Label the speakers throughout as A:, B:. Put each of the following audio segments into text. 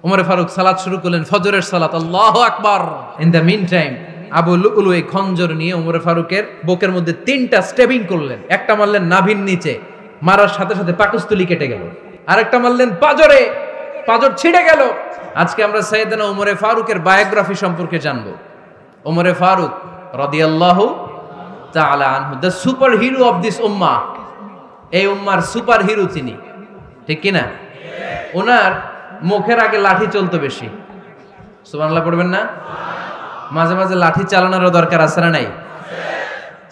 A: ওমর ফারুক সালাত শুরু করলেন, ফজরের সালাত, আল্লাহু আকবার। In the meantime Abu লুলু এই খঞ্জর নিয়ে ওমর ফারুকের বুকের মধ্যে 3টা স্টেবিং করলেন। একটা মারলেন নাভির নিচে, মারার সাথে সাথে পাকস্থলী কেটে গেল। আরেকটা মারলেন পাজরে, পাজর ছিঁড়ে গেল। আজকে আমরা সাইয়েদনা ওমর ফারুকের বায়োগ্রাফি সম্পর্কে জানবো। ওমর ফারুক রাদিয়াল্লাহু তাআলা আনহু, the superhero of this উম্মাহ। এই উম্মার সুপার হিরো তিনি, ঠিক কিনা? ওনার মুখের আগে লাঠি চলতো বেশি। সুবহানাল্লাহ পড়বেন না? মাঝে মাঝে লাঠি চালানোরও দরকার আছে না নাই?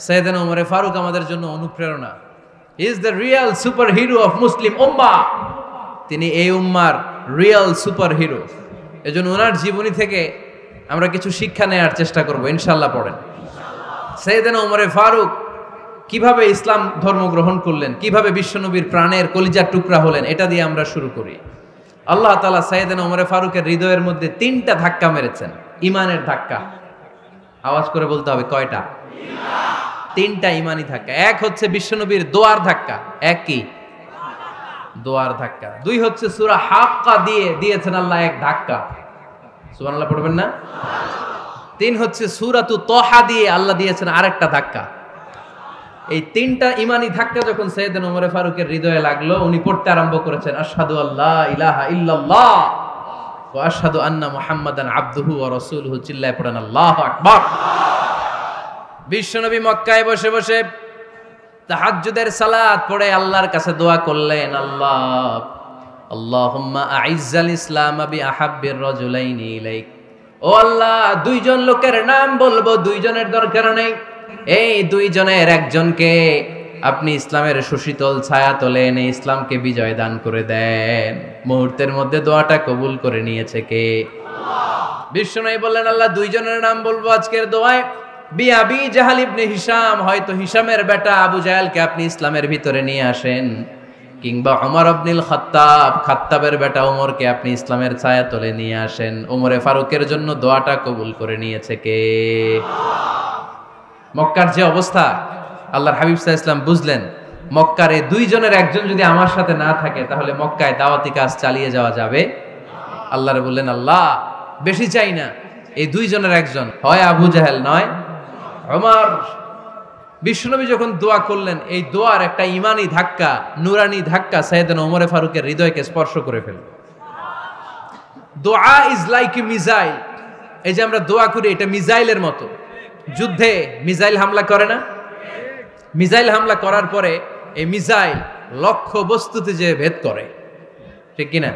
A: সাইয়েদনা ওমর ফারুক আমাদের জন্য অনুপ্রেরণা। He is the real superhero of Muslim উম্মাহ। তিনি এই উম্মার রিয়েল সুপার হিরো। এজন্য ওনার জীবনী থেকে আমরা কিছু শিক্ষা নেওয়ার চেষ্টা করব ইনশাআল্লাহ। পড়েন সাইয়েদনা ওমর ফারুক কিভাবে ইসলাম ধর্ম গ্রহণ করলেন, কিভাবে বিশ্বনবীর প্রাণের কলিজার টুকরা হলেন, এটা দিয়ে আমরা শুরু করি। আল্লাহ তাআলা সাইয়েদনা ওমর ফারুকের হৃদয়ের মধ্যে 3টা ধাক্কা মেরেছেন, ইমানের ধাক্কা। আওয়াজ করে বলতে হবে, কয়টা? 3টা ইমানি ধাক্কা। এক হচ্ছে বিশ্বনবীর দোয়ার ধাক্কা। এক কি? দোয়ার ধাক্কা। 2 হচ্ছে সূরা হাক্কা দিয়ে দিয়েছেন আল্লাহ এক ধাক্কা। সুবহানাল্লাহ পড়বেন না? 3 হচ্ছে সূরাতু তাহা দিয়ে আল্লাহ দিয়েছেন আরেকটা ধাক্কা। এই 3টা ইমানি ধাক্কা যখন সাইয়েদনা ওমর ফারুকের হৃদয়ে লাগলো, উনি পড়তে আরম্ভ করেছেন, আশহাদু আল্লা ইলাহা ইল্লাল্লাহ ওয়া আশহাদু আন্না মুহাম্মাদান আবদুহু ওয়া রাসূলুহু। চিল্লায়ে পড়েন আল্লাহু আকবার। বিশ্বনবী মক্কায় বসে বসে তাহাজ্জুদের সালাত পড়ে আল্লাহর কাছে দোয়া করলেন, আল্লাহুম্মা আইজ্জাল ইসলাম বিআহাব্বির রাজুলাইনি ইলাইক। ও আল্লাহ, 2 জন লোকের নাম বলবো, 2 জনের দরকার নেই। এই 2 জনের একজনকে আপনি ইসলামের সুশীতল ছায়া তলে এনে ইসলামকে বিজয় দান করে দেন। মুহূর্তের মধ্যে দোয়াটা কবুল করে নিয়েছে কে? বিশ্বনবী বললেন, আল্লাহ 2 জনের নাম বলবো আজকের দোয়ায়। আবি জাহাল ইবনে হিশাম, হয়তো হিশামের বেটা আবু জাহেলকে আপনি ইসলামের ভিতরে নিয়ে আসেন, কিংবা ওমর ইবনুল খাত্তাব, খাত্তাবের বেটা ওমরকে আপনি ইসলামের ছায়া তলে নিয়ে আসেন। ওমরে ফারুকের জন্য দোয়াটা কবুল করে নিয়েছে কে? মক্কার যে অবস্থা, আল্লাহর হাবিব সাল্লাল্লাহু আলাইহি ওয়াসাল্লাম বুঝলেন মক্কার এই 2 জনের একজন যদি আমার সাথে না থাকে তাহলে মক্কায় দাওয়াতি কাজ চালিয়ে যাওয়া যাবে। আল্লাহরে বললেন, আল্লাহ বেশি চাই না, এই 2 জনের একজন, হয় আবু জাহেল নয় ওমর। বিশ্বনবী যখন দোয়া করলেন, এই দোয়ার একটা ইমানি ধাক্কা, নুরানি ধাক্কা সাইয়েদনা ওমর ফারুকের হৃদয়কে স্পর্শ করে ফেলল। দোয়া ইজ লাইক এ মিসাইল। এই যে আমরা দোয়া করি, এটা মিসাইলের মতো। যুদ্ধে মিসাইল হামলা করে না? মিসাইল হামলা করার পরে এই মিসাইল লক্ষ্য বস্তুতে যে ভেদ করে, ঠিক কিনা?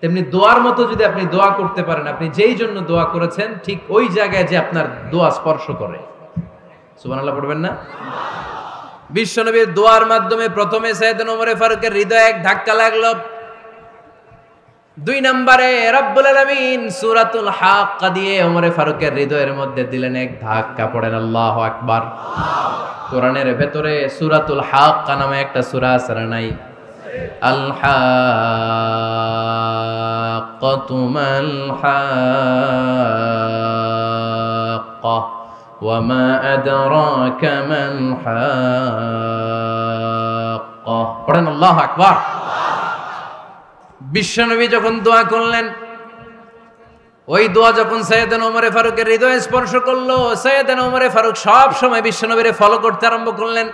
A: তেমনি দোয়ার মতো যদি আপনি দোয়া করতে পারেন, আপনি যেই জন্য দোয়া করেছেন ঠিক ওই জায়গায় যে আপনার দোয়া স্পর্শ করে। সুবহানাল্লাহ পড়বেন না? বিশ্বনবীর দোয়ার মাধ্যমে প্রথমে সাইয়েদনা ওমর ফারুকের হৃদয়ে এক ধাক্কা লাগলো। 2 নম্বরে রব্বুল আলামিন সূরাতুল হাক্কা দিয়ে ওমর ফারুকের হৃদয়ের মধ্যে দিলেন এক ধাক্কা। পড়েন আল্লাহু আকবার। কোরআনের ভেতরে সূরাতুল হাক্কা নামে একটা সূরা আছে না নাই? আল হাক্কাতু মাল হাক্কা ওয়া মা আদরাকা মাল হাক্কা। পড়েন আল্লাহু আকবার। বিশ্বনবী যখন দোয়া করলেন, ওই দোয়া যখন সাইয়েদনা ওমর ফারুকের হৃদয়ে স্পর্শ করলো, সাইয়েদনা ওমর ফারুক সব সময় বিশ্বনবীরে ফলো করতে আরম্ভ করলেন।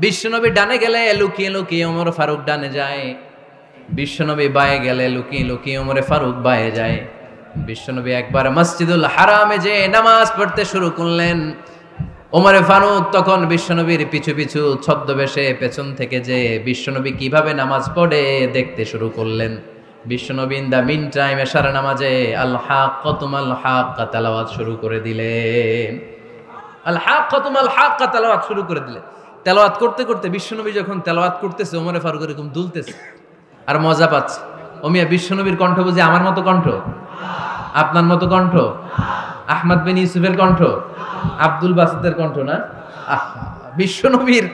A: বিশ্বনবী ডানে গেলে লুকিয়ে লুকিয়ে ওমর ফারুক ডানে যায়, বিশ্বনবী বায়ে গেলে লুকিয়ে লুকিয়ে ওমর ফারুক বায়ে যায়। বিশ্বনবী একবার মসজিদুল হারামে যে নামাজ পড়তে শুরু করলেন, ওমর ফারুক তখন বিশ্বনবীর পিছু পিছু ছদ্মবেশে পেছন থেকে যে বিশ্বনবী কিভাবে নামাজ পড়ে দেখতে শুরু করলেন। বিশ্বনবী ইন দা মিন টাইম এশার নামাজে আল হাক্কাতু মাল হাক্কা তেলাওয়াত শুরু করে দিলেন। আল হাক্কাতু মাল হাক্কা তেলাওয়াত শুরু করে দিলেন। তেলাওয়াত করতে করতে বিশ্বনবী যখন তেলাওয়াত করতেছে, ওমর ফারুক এরকম দুলতেছে আর মজা পাচ্ছে। ও মিয়া, বিশ্বনবীর কণ্ঠ বুঝি আমার মতো কণ্ঠ? আপনার মতো কণ্ঠ? আহমদ বিন ইউসুফের কণ্ঠ? আব্দুল বাসিতের কণ্ঠ না? বিশ্বনবীর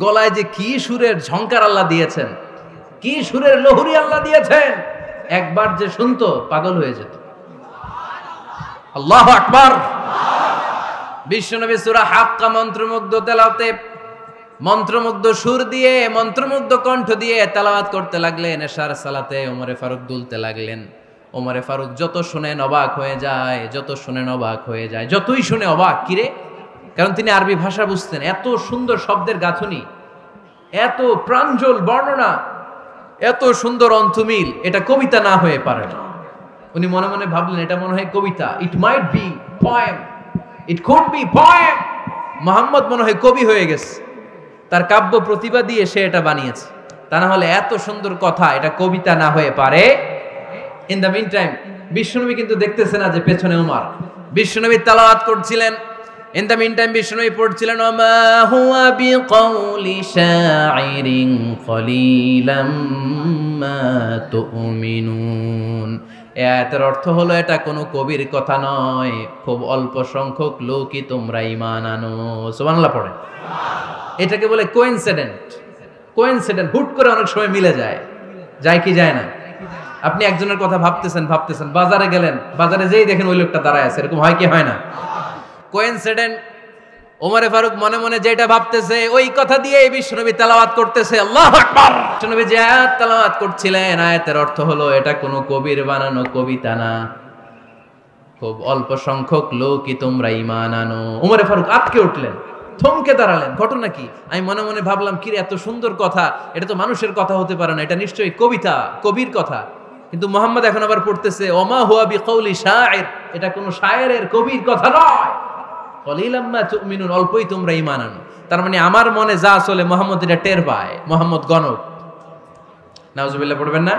A: গলায় যে কি সুরের ঝংকার আল্লাহ দিয়েছেন, কি সুরের লহরী আল্লাহ দিয়েছেন, একবার যে শুনতো পাগল হয়ে যেত। আল্লাহু আকবার। বিশ্বনবী সূরা হাক্কা মন্ত্রমুগ্ধ তেলাওয়াতে মন্ত্রমুগ্ধ সুর দিয়ে মন্ত্রমুগ্ধ কণ্ঠ দিয়ে তেলাওয়াত করতে লাগলেন এশার সালাতে। ওমরে ফারুক দুলতে লাগলেন। ওমরে ফারুক যত শুনেন অবাক হয়ে যায়, যত শুনেন অবাক হয়ে যায়, যতই শুনে অবাক। কিরে, কারণ তিনি আরবি ভাষা বুঝতেন। এত সুন্দর শব্দের গাঁথনি, এত প্রাঞ্জল বর্ণনা, এত সুন্দর অন্তমিল, এটা কবিতা না হয়ে পারে না। উনি মনে মনে ভাবলেন এটা মনে হয় কবিতা। It might be poem, it could be poem. Muhammad মনে হয় কবি হয়ে গেছে, তার কাব্য প্রতিভা দিয়ে সে এটা বানিয়েছে। তা না হলে এত সুন্দর কথা এটা কবিতা না হয়ে পারে। ইন দ্য মিন টাইম বিশ্বনবী কিন্তু দেখতেছে না যে পেছনে ওমর। বিশ্বনবী তেলাওয়াত করছিলেন। ইন দ্য মিন টাইম বিশ্বনবী পড়ছিলেন ওমা হুয়া বিকাউলি শাইরিন কলিলাম মা তুমিনুন। এই আয়াতের অর্থ হলো এটা কোনো কবির কথা নয়, খুব অল্প সংখ্যক লোকই তোমরা ঈমান আনো। সুবহানাল্লাহ পড়ে। এটাকে বলে কোইন্সিডেন্ট। কোইন্সিডেন্ট, হুট করে অনেক সময় মিলে যায়। যায় কি যায় না? আপনি একজনের কথা ভাবতেছেন, বাজারে গেলেন, বাজারে যেই দেখেন ওই লোকটা দাঁড়ায় আছে, এরকম হয় কি হয় না? কোইন্সিডেন্ট। ওমরে ফারুক মনে মনে যেটা ভাবতেছে ওই কথা দিয়ে বিশ্বনবী তেলাওয়াত করতেছে। আল্লাহু আকবার। বিশ্বনবী যে আয়াত তেলাওয়াত করছিলেন, আয়াতের অর্থ হলো এটা কোনো কবির বানানো কবিতা না, খুব অল্প সংখ্যক লোকই তোমরা ঈমান আনো। ওমরে ফারুক আটকে উঠলেন, থমকে দাঁড়ালেন। ঘটনা কি? আমি মনে মনে ভাবলাম কিরে এত সুন্দর কথা, এটা তো মানুষের কথা হতে পারে না, এটা নিশ্চয়ই কবিতা, কবির কথা। কিন্তু মুহাম্মদ এখন আবার পড়তেছে ওমা হুয়া বিকাউলি শাইর, এটা কোনো শায়েরের কবির কথা নয়। কলিলাম মা তুমিনুন, অল্পই তোমরা ঈমান আনো। তার মানে আমার মনে যা চলে মুহাম্মদ এটা টের পায়। মুহাম্মদ গণক। নাউজুবিল্লাহ পড়বেন না?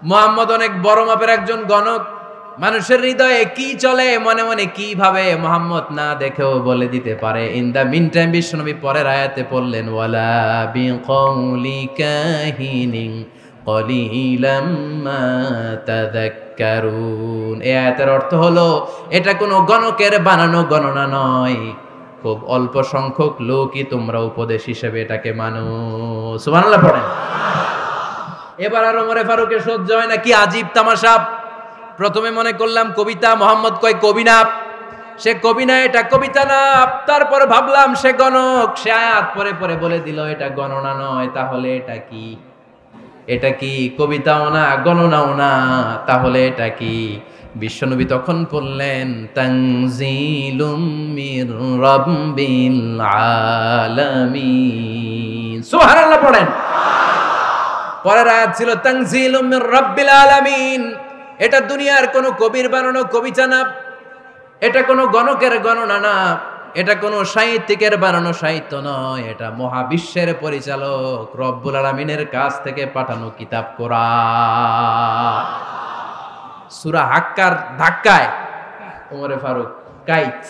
A: মুহাম্মদ অনেক বড় মাপের একজন গণক। মানুষের হৃদয়ে কি চলে, মনে মনে কি ভাবে, মুহাম্মদ না দেখেও বলে দিতে পারে। ইন দা মিন টাইম বিশ্বনবী পরের আয়াতে পড়লেন ওয়ালা বিকাউলি কাহিনিন কলিলাম মা তাযাক্কারুন। এই আয়াতের অর্থ হলো এটা কোনো গণকের বানানো গণনা নয়, খুব অল্প সংখ্যক লোকই তোমরা উপদেশ হিসেবে এটাকে মানো। সুবহানাল্লাহ পড়েন। এবার আর ওমরে ফারুকের সহ্য হয় না। কি আজীব তামাশা! প্রথমে মনে করলাম কবিতা, মুহাম্মদ কয় কবি না, সে কবি না, এটা কবিতা না। তারপর ভাবলাম সে গণক, সে আয়াত পরে পরে বলে দিল এটা গণনা নয়, তাহলে এটা কি? এটা কি কবিতাও না, গণনাও না, তাহলে এটা কি? বিশ্বনবী তখন বললেন তানজিলুম মির রাব্বিল আলামিন। সুবহানাল্লাহ পড়েন। পরের আয়াত ছিল তানজিলুম মির রাব্বিল আলামিন। এটা দুনিয়ার কোনো কবির বানানো কবিতা না, এটা কোনো গণকের গণনা না, এটা কোনো সাহিত্যিকের বানানো সাহিত্য নয়, এটা মহাবিশ্বের পরিচালক রব্বুল আলামিনের কাছ থেকে পাঠানো কিতাব কোরআন। সূরা হাক্কার ধাক্কায় ওমরে ফারুক কাইত।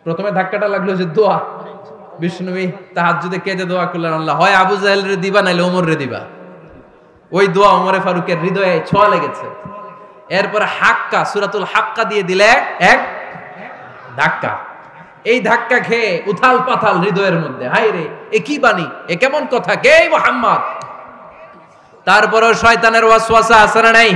A: প্রথমে ধাক্কাটা লাগলো যে দোয়া। বিশ্বনবী তাহাজ্জুদে কেঁদে দোয়া করলেন, আল্লাহ হয় আবু জাহেল রে দিবা নাইলে ওমর রে দিবা। ওই দোয়া ওমরে ফারুকের হৃদয়ে ছোঁয়া লেগেছে। এরপরে হাক্কা, সূরাতুল হাক্কা দিয়ে দিলে এক ধাক্কা। এই ধাক্কা খেয়ে উথাল পাথাল হৃদয়ের মধ্যে, হায় রে এ কি বাণী, এ কেমন কথা, কে মুহাম্মদ? তারপরেও শয়তানের ওয়াসওয়াসা আছে না নাই?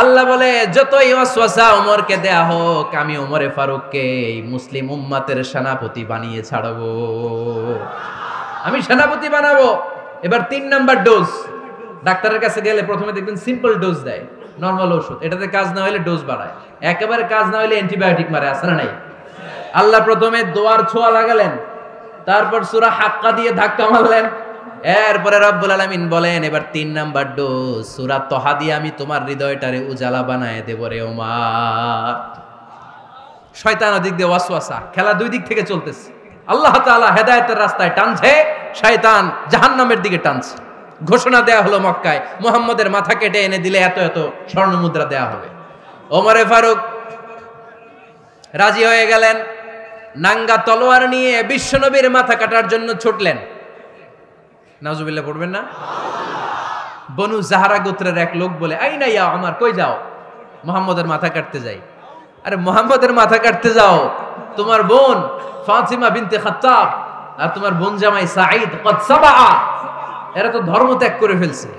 A: আল্লাহ বলে যতই ওয়াসওয়াসা ওমরকে দেয়া হোক, আমি ওমরে ফারুককে এই মুসলিম উম্মাতের সেনাপতি বানিয়ে ছাড়বো, আমি সেনাপতি বানাবো। এবার 3 নাম্বার ডোজ। ডাক্তারের কাছে গেলে প্রথমে দেখবেন সিম্পল ডোজ দেয়, নরমাল ওষুধ। এটাতে কাজ না হলে ডোজ বাড়ায়, একেবারে কাজ না হলে অ্যান্টিবায়োটিক মারে, আছে না নাই? আল্লাহ প্রথমে দোয়ার ছোঁয়া লাগালেন, তারপর সূরা হাক্কা দিয়ে ধাক্কা মারলেন, এরপরে রব্বুল আলামিন বলেন এবার 3 নাম্বার ডোজ সূরা তহা দিয়ে আমি তোমার হৃদয়টারে উজালা বানায় দেব রে ওমর। শয়তান ওদিক দিয়ে ওয়াসওয়াসা, খেলা 2 দিক থেকে চলতেছে। আল্লাহ তাআলা হেদায়েতের রাস্তায় টানছে, শয়তান জাহান্নামের দিকে টানছে। ঘোষণা দেয়া হলো মক্কায়, মুহাম্মদের মাথা কেটে এনে দিলে এত এত স্বর্ণ মুদ্রা দেয়া হবে। ওমরে ফারুক রাজি হয়ে গেলেন। নাঙ্গা তলোয়ার নিয়ে বিশ্বনবীর মাথা কাটার জন্য ছুটলেন। নাউজুবিল্লাহ পড়বেন না? বনু জাহরা গোত্রের এক লোক বলে, আইনা ইয়া ওমর, কই যাও? মুহাম্মদের মাথা কাটতে যাই। আরে মুহাম্মদের মাথা কাটতে যাও? তোমার বোন ফাতিমা বিনতে খাত্তাব আর তোমার বোন জামাই সাঈদ কদ সাবা, এরা তো ধর্ম ত্যাগ করে ফেলছে।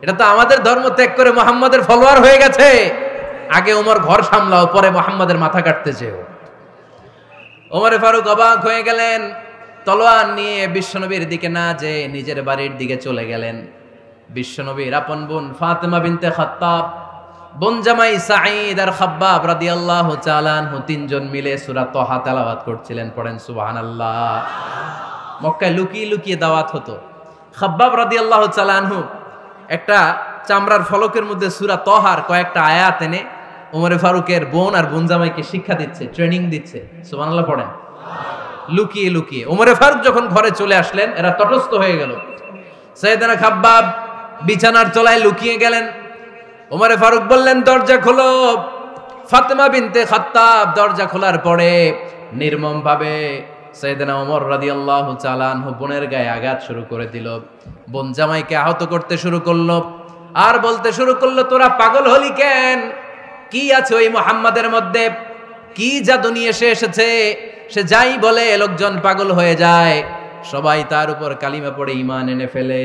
A: এটা তো আমাদের ধর্ম ত্যাগ করে মুহাম্মদের ফলোয়ার হয়ে গেছে। আগে ওমর ঘর সামলাও, পরে মুহাম্মদের মাথা কাটতে চেও। ওমরে ফারুক অবাক হয়ে গেলেন। তলোয়ার নিয়ে বিশ্বনবীর দিকে না যে নিজের বাড়ির দিকে চলে গেলেন। বিশ্বনবীর আপন বোন ফাতেমা বিনতে খাত্তাব, বোন জামাই সাঈদ আর খাব্বাব রাদিয়াল্লাহু তাআলা আনহু তিনজন মিলে সূরা তাহা তেলাওয়াত করছিলেন। পড়েন সুবহানাল্লাহ। মক্কায় লুকিয়ে লুকিয়ে দাওয়াত হতো। খাব্বাব রাদিয়াল্লাহু তাআলা আনহু একটা চামড়ার ফলকের মধ্যে সূরা তাহার কয়েকটা আয়াত এনে ওমরে ফারুকের বোন আর বোন জামাইকে শিক্ষা দিচ্ছে, ট্রেনিং দিচ্ছে। সুবহানাল্লাহ পড়েন। লুকিয়ে লুকিয়ে ওমরে ফারুক যখন ঘরে চলে আসলেন, এরা তটস্থ হয়ে গেল। সাইয়েদনা খাব্বাব বিছানার তলায় লুকিয়ে গেলেন। ওমরে ফারুক বললেন, দরজা খোলো। ফাতেমা বিনতে খাত্তাব দরজা খোলার পরে নির্মম ভাবে সাইয়েদনা ওমর রাদিয়াল্লাহু তাআলা আনহু বোনের গায়ে আঘাত শুরু করে দিল। বোন জামাইকে আহত করতে শুরু করলো আর বলতে শুরু করলো, তোরা পাগল হলি কেন? কি আছে ওই মুহাম্মাদের মধ্যে? কি জাদু নিয়ে সে এসেছে? সে যাই বলে লোকজন পাগল হয়ে যায়, সবাই তার উপর কালিমা পড়ে ঈমান এনে ফেলে।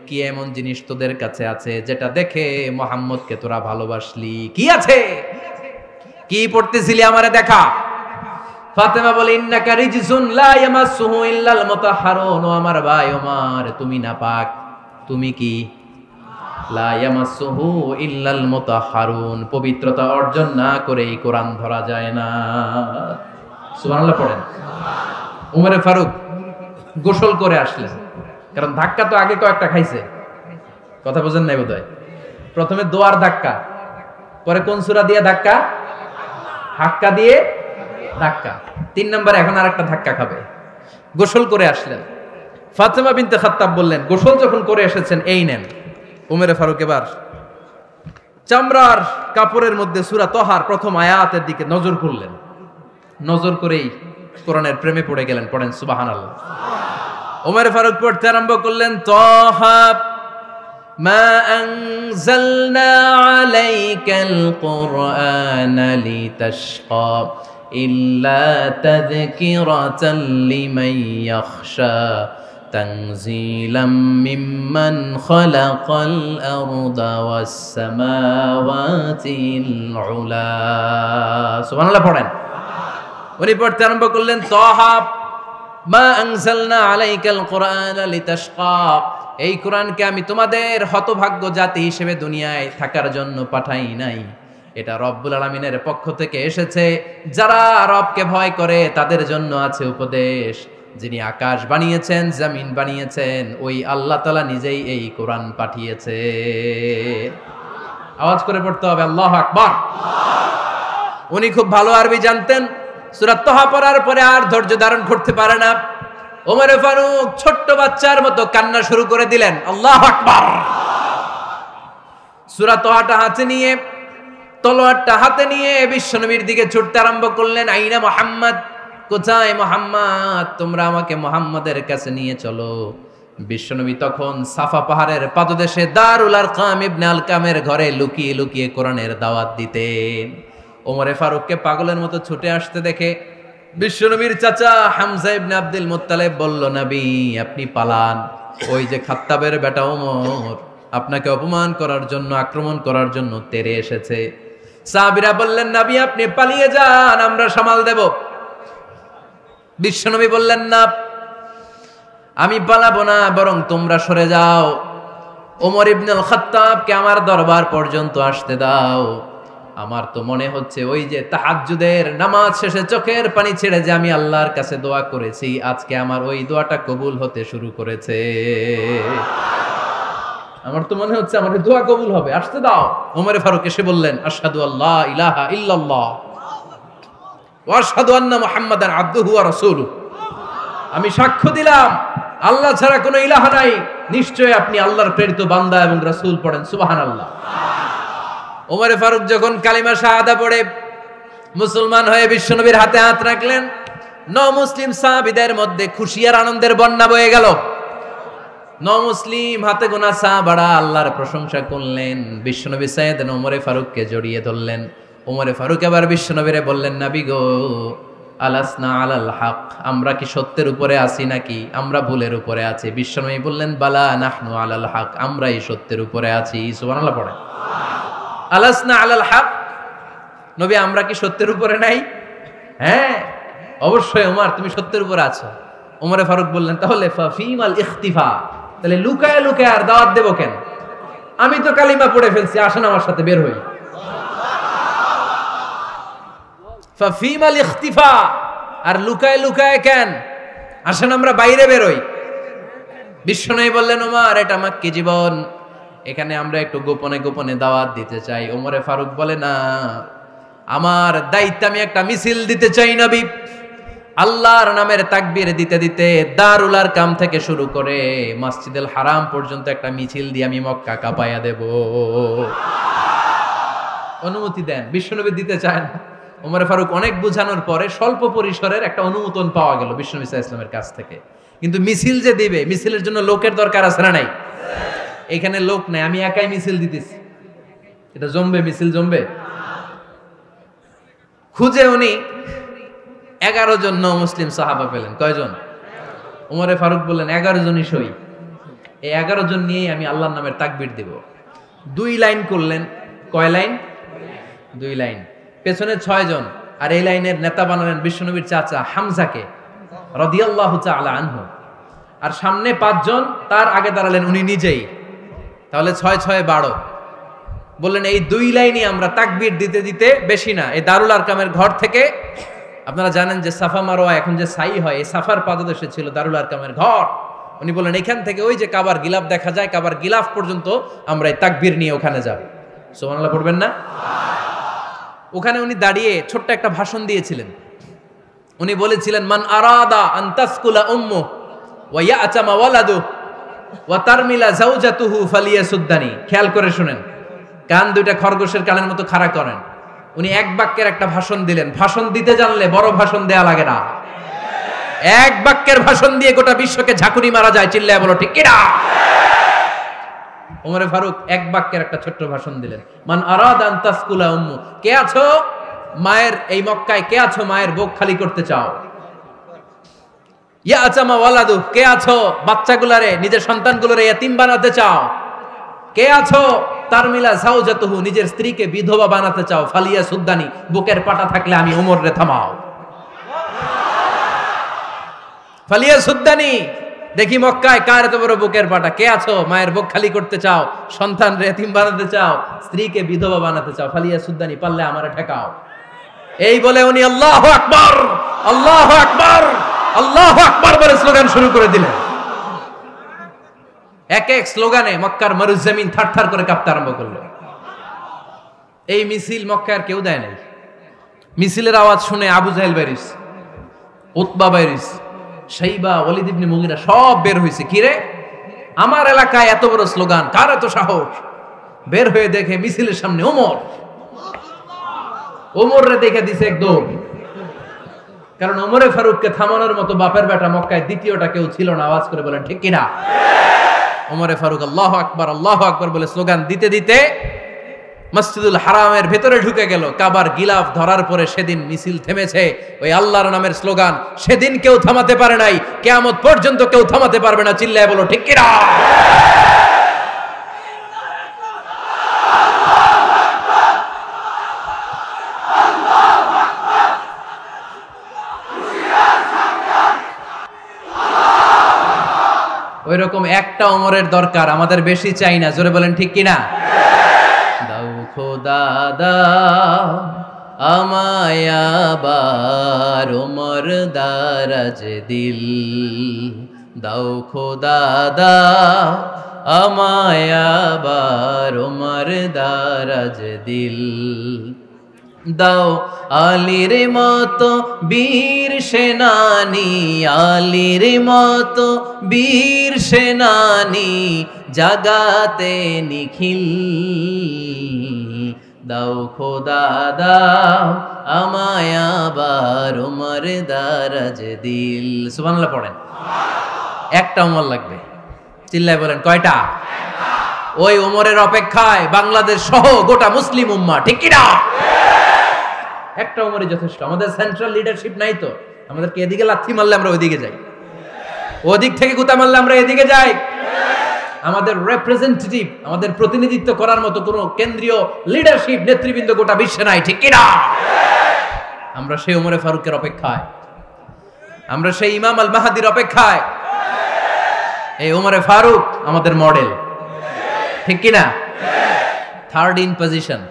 A: কি এমন জিনিস তোদের কাছে আছে যেটা দেখে মুহাম্মদকে তোরা ভালোবাসলি? কি আছে? কি পড়তেছিলি আমারে দেখা। ফাতেমা বলে, ইন্নাকা রিজসুন লা ইয়ামাসসুহু ইল্লাল মুতাহহারুন। ও আমার ভাই ওমর, তুমি নাপাক। তুমি কি? লা ইয়ামাসসুহু ইল্লাল মুতাহহারুন, পবিত্রতা অর্জন না করে এই কোরআন ধরা যায় না। সুবহানাল্লাহ পড়েন। উমরে ফারুক গোসল করে আসলেন, কারণ ধাক্কা তো আগে কয়েকটা খাইছে। কথা বুঝেন নাই বোধহয়? প্রথমে দোয়ার ধাক্কা, পরে কোন সূরা দিয়ে ধাক্কা? হাক্কা দিয়ে ধাক্কা। 3 নম্বরে এখন আরেকটা ধাক্কা খাবে। গোসল করে আসলেন। ফাতেমা বিনতে খাত্তাব বললেন, গোসল যখন করে এসেছেন, এই নেন। উমরে ফারুক এবার চামড়ার কাপড়ের মধ্যে সূরা তাহার প্রথম আয়াতের দিকে নজর করলেন। নজর করেই কোরআনের প্রেমে পড়ে গেলেন। পড়েন সুবহানাল্লাহ। উমরে ফারুক পড়তে আরম্ভ করলেন, তাহা মা আনজালনা আলাইকাল কুরআনা লিতাশকা ইল্লা তাযকিরাতাল লিমান ইয়াখশা তানজিলাম মিম্মান খালাকাল আরদা ওয়াস সামাওয়াতিল উলা। সুবহানাল্লাহ পড়েন। উনি পড়তে আরম্ভ করলেন, তাহা মা আনজালনা আলাইকাল কুরআনা লিতাশকা, এই কোরআনকে আমি তোমাদের হতভাগ্য জাতি হিসেবে দুনিয়ায় থাকার জন্য পাঠাই নাই। এটা রব্বুল আলামিনের পক্ষ থেকে এসেছে। যারা রবকে ভয় করে তাদের জন্য আছে উপদেশ। যিনি আকাশ বানিয়েছেন, জমিন বানিয়েছেন, ওই আল্লাহ তাআলা নিজেই এই কোরআন পাঠিয়েছে। আওয়াজ করে পড়তে হবে, আল্লাহু আকবার। উনি খুব ভালো আরবি জানতেন। সূরা তাহা পড়ার পরে আর ধৈর্য ধারণ করতে পারে না। ওমরে ফারুক ছোট্ট বাচ্চার মতো কান্না শুরু করে দিলেন। আল্লাহু আকবার। সূরা তাহাটা হাতে নিয়ে, তলোয়ারটা হাতে নিয়ে বিশ্বনবীর দিকে ছুটতে আরম্ভ করলেন। আইনা মুহাম্মদ, কোথায় মুহাম্মদ? তোমরা আমাকে মুহাম্মাদের কাছে নিয়ে চলো। বিশ্বনবী তখন সাফা পাহাড়ের পাদদেশে দারুল আরকাম ইবনে আলকামের ঘরে লুকিয়ে লুকিয়ে কোরআনের দাওয়াত দিতেন। ওমরে ফারুককে পাগলের মতো ছুটে আসতে দেখে বিশ্বনবীর চাচা হামজা ইবনে আব্দুল মুত্তালিব বলল, নবী আপনি পালান। ওই যে খাত্তাবের বেটা ওমর আপনাকে অপমান করার জন্য, আক্রমণ করার জন্য তেরে এসেছে। সাহাবীরা বললেন, নবী আপনি পালিয়ে যান, আমরা সামাল দেব। বিশ্বনবী বললেন, না আমি পালাবো না, বরং তোমরা সরে যাও। ওমর ইবনুল খাত্তাবকে আমার দরবার পর্যন্ত আসতে দাও। আমার তো মনে হচ্ছে ওই যে তাহাজ্জুদের নামাজ শেষে চোখের পানি ছেড়ে যে আমি আল্লাহর কাছে দোয়া করেছি, আজকে আমার ওই দোয়াটা কবুল হতে শুরু করেছে। আমার তো মনে হচ্ছে আমার দোয়া কবুল হবে, আসতে দাও। ওমরে ফারুক এসে বললেন, আশহাদু আল্লা ইলাহা ইল্লাল্লাহ ওয়া আশহাদু আন্না মুহাম্মাদান আবদুহু ওয়া রাসূলুহু, আমি সাক্ষ্য দিলাম আল্লাহ ছাড়া কোনো ইলাহ নাই, নিশ্চয় আপনি আল্লাহর প্রেরিত বান্দা এবং রাসূল। পড়েন সুবহানাল্লাহ। ওমরে ফারুক যখন কালিমা শাহাদা পড়ে মুসলমান হয়ে বিশ্বনবীর হাতে হাত রাখলেন, মুসলিম সাহাবীদের মধ্যে খুশি আর আনন্দের বন্যা বয়ে গেল। মুসলিম হাতে গোনা সাহাবারা আল্লাহর প্রশংসা করলেন। বিশ্বনবী সাইয়েদনা ওমরে ফারুককে জড়িয়ে ধরলেন। ওমরে ফারুক এবার বিশ্বনবীরে বললেন, নবী গো, আলাসনা আলাল হক, আমরা কি সত্যের উপরে আছি নাকি আমরা ভুলের উপরে আছি? বিশ্বনবী বললেন, বালা নাহনু আলাল হক, আমরাই সত্যের উপরে আছি। সুবহানাল্লাহ পড়ে। আলাসনা আলাল হক, নবী আমরা কি সত্যের উপরে নাই? হ্যাঁ অবশ্যই ওমর, তুমি সত্যের উপরে আছো। ওমরে ফারুক বললেন, তাহলে ফাফিমাল ইখতিফা, তাহলে লুকায় লুকায় আর দাওয়াত দেব কেন? আমি তো কালিমা পড়ে ফেলছি, আসেন আমার সাথে বের হই। ফাফিমাল ইখতিফা, আর লুকায় লুকায় কেন? আসেন আমরা বাইরে বের হই। বিশ্বনবী বললেন, ওমর এটা মাক্কি জীবন, এখানে আমরা একটু গোপনে গোপনে দাওয়াত দিতে চাই। ওমরে ফারুক বলে, না, আমার দায়িত্ব, আমি একটা মিছিল দিতে চাই নবী। আল্লাহর নামের তাকবীর দিতে দিতে দারুল আরকাম থেকে শুরু করে মসজিদুল হারাম পর্যন্ত একটা মিছিল দিয়ে আমি মক্কা কাঁপায়া দেব। অনুমতি দেন। বিশ্বনবী দিতে চায় না। ওমর ফারুক অনেক বুঝানোর পরে স্বল্প পরিসরের একটা অনুমোদন পাওয়া গেল বিশ্বনবী সাল্লাল্লাহু আলাইহি ওয়াসাল্লামের কাছ থেকে। কিন্তু মিছিল যে দিবে, মিছিলের জন্য লোকের দরকার আছে না নাই? এখানে লোক নাই, আমি একাই মিছিল দিতেছি। এটা জমবে? মিছিল জমবে? খুঁজে উনি 11 জন মুসলিম সাহাবা পেলেন। কয়জন? ওমরে ফারুক বললেন 11 জনই সই। এই 11 জন নিয়েই আমি আল্লাহর নামের তাকবীর দিব। 2 লাইন করলেন। কয় লাইন? 2 লাইন। পেছনে 6 জন, আর এই লাইনের নেতা বানালেন বিশ্বনবীর চাচা হামজাকে রাদিয়াল্লাহু তাআলা আনহু। আর সামনে 5 জন, তার আগে দাঁড়ালেন উনি নিজেই। তাহলে 6 6 12। বললেন এই 2 লাইনই আমরা তাকবীর দিতে দিতে, বেশি না, এই দারুল আরকামের ঘর থেকে, আপনারা জানেন যে সাফা মারওয়া এখন যে সাই হয়, এই সাফার পাদদেশে ছিল দারুল আরকামের ঘর। উনি বললেন এখান থেকে ওই যে কাবার গিলাফ দেখা যায়, কাবার গিলাফ পর্যন্ত আমরা এই তাকবীর নিয়ে ওখানে যাব। সুবহানাল্লাহ পড়বেন না? ওখানে উনি দাঁড়িয়ে ছোট্ট একটা ভাষণ দিয়েছিলেন। উনি বলেছিলেন, মান আরাদা আন তাসকুলা উম্মু ওয়া ইয়াতামা ওয়ালাদু ওয়া তারমিলা যাওজাতুহু ফালিয়াসুদ্দানি। খেয়াল করে শুনেন, কান দুইটা খরগোশের কানের মতো খাড়া করেন। উনি এক বাক্যের একটা ভাষণ দিলেন। ভাষণ দিতে জানলে বড় ভাষণ দেয়া লাগে না। এক বাক্যের ভাষণ দিয়ে গোটা বিশ্বকে ঝাঁকুনি মারা যায়। চিল্লায় বলো ঠিক কিনা? ওমরে ফারুক এক বাক্যের একটা ছোট্ট ভাষণ দিলেন। মান আরাদা আন তাসকুলা উম্মু, কে আছো মায়ের এই মক্কায়, কে আছো মায়ের বুক খালি করতে চাও? ইয়াতামা ওয়ালাদু, কে আছো বাচ্চাগুলারে, নিজের সন্তানগুলোরে ইয়াতিম বানাতে চাও? কে আছো তারমিলা যাওজাতুহু, নিজের স্ত্রীকে বিধবা বানাতে চাও? ফালিয়া সুদ্দানি, বুকের পাটা থাকলে আমি ওমর রে থামাও। ফালিয়া সুদ্দানি, দেখি মক্কায় কার এত বড় বুকের পাটা। কে আছো মায়ের বুক খালি করতে চাও, সন্তান রে এতিম বানাতে চাও, স্ত্রীকে বিধবা বানাতে চাও? ফালিয়া সুদ্দানি, পারলে আমারে ঠেকাও। এই বলে উনি আল্লাহু আকবার, আল্লাহু আকবার, আল্লাহু আকবার বলে স্লোগান শুরু করে দিলেন। এক এক স্লোগানে মক্কার মরুজমিন থারথার করে কাঁপতে আরম্ভ করলো। এই মিছিল মক্কার কেউ দেয় নাই। মিছিলের আওয়াজ শুনে আবু জাহেল বাইরিস, উতবা বাইরিস, শাইবা, ওয়ালিদ ইবনে মুগিরা সব বের হয়েছে। কিরে, আমার এলাকায় এত বড় স্লোগান, কার এত সাহস? বের হয়ে দেখে মিছিলের সামনে ওমর। ওমর রে দেখে দিছে এক দৌড়। কারণ ওমরে ফারুককে থামানোর মতো বাপের বেটা মক্কায় দ্বিতীয়টা কেউ ছিল না। আওয়াজ করে বলেন ঠিক কিনা? ওমরে ফারুক আল্লাহু আকবার, আল্লাহু আকবার বলে স্লোগান দিতে দিতে মসজিদুল হারামের ভেতরে ঢুকে গেল। কাবার গিলাফ ধরার পরে সেদিন মিছিল থেমেছে। ওই আল্লাহর নামের স্লোগান সেদিন কেউ থামাতে পারে নাই, কিয়ামত পর্যন্ত কেউ থামাতে পারবে না। চিল্লায় বলো ঠিক কিনা? ওই রকম একটা ওমরের দরকার, আমাদের বেশি চাই না। জোরে বলেন ঠিক কিনা? দাও খোদা দাও আমায় আবার ওমর দারাজ দিল, দাও খোদা দাও আমায় আবার ওমর দারাজ দিল, দাও আলীর মতো বীর সেনানি, আলীর মতো বীর সেনানি জাগাতে নিখিল, দাও খোদা দাও আমায় আবার ওমর দারাজ দিল। সুবহানাল্লাহ পড়েন। একটা ওমর লাগবে। চিল্লায় বলেন কয়টা? ওই ওমরের অপেক্ষায় বাংলাদেশ সহ গোটা মুসলিম উম্মাহ, ঠিক কি না? একটা ওমরই যথেষ্ট। আমাদের সেন্ট্রাল লিডারশিপ নাই তো, আমাদেরকে এদিকে লাথি মারলে আমরা ওইদিকে যাই, ওদিক থেকে গুতা মারলে আমরা এদিকে যাই। আমাদের রিপ্রেজেন্টেটিভ, আমাদের প্রতিনিধিত্ব করার মতো কোনো কেন্দ্রীয় লিডারশিপ নেতৃবৃন্দ গোটা বিশ্বে নাই, ঠিক কি না? আমরা সেই ওমরে ফারুকের অপেক্ষায়। আমরা সেই ইমাম আল মাহাদির অপেক্ষায়। এই ওমরে ফারুক আমাদের মডেল, ঠিক কিনা? থার্ড ইন পজিশন,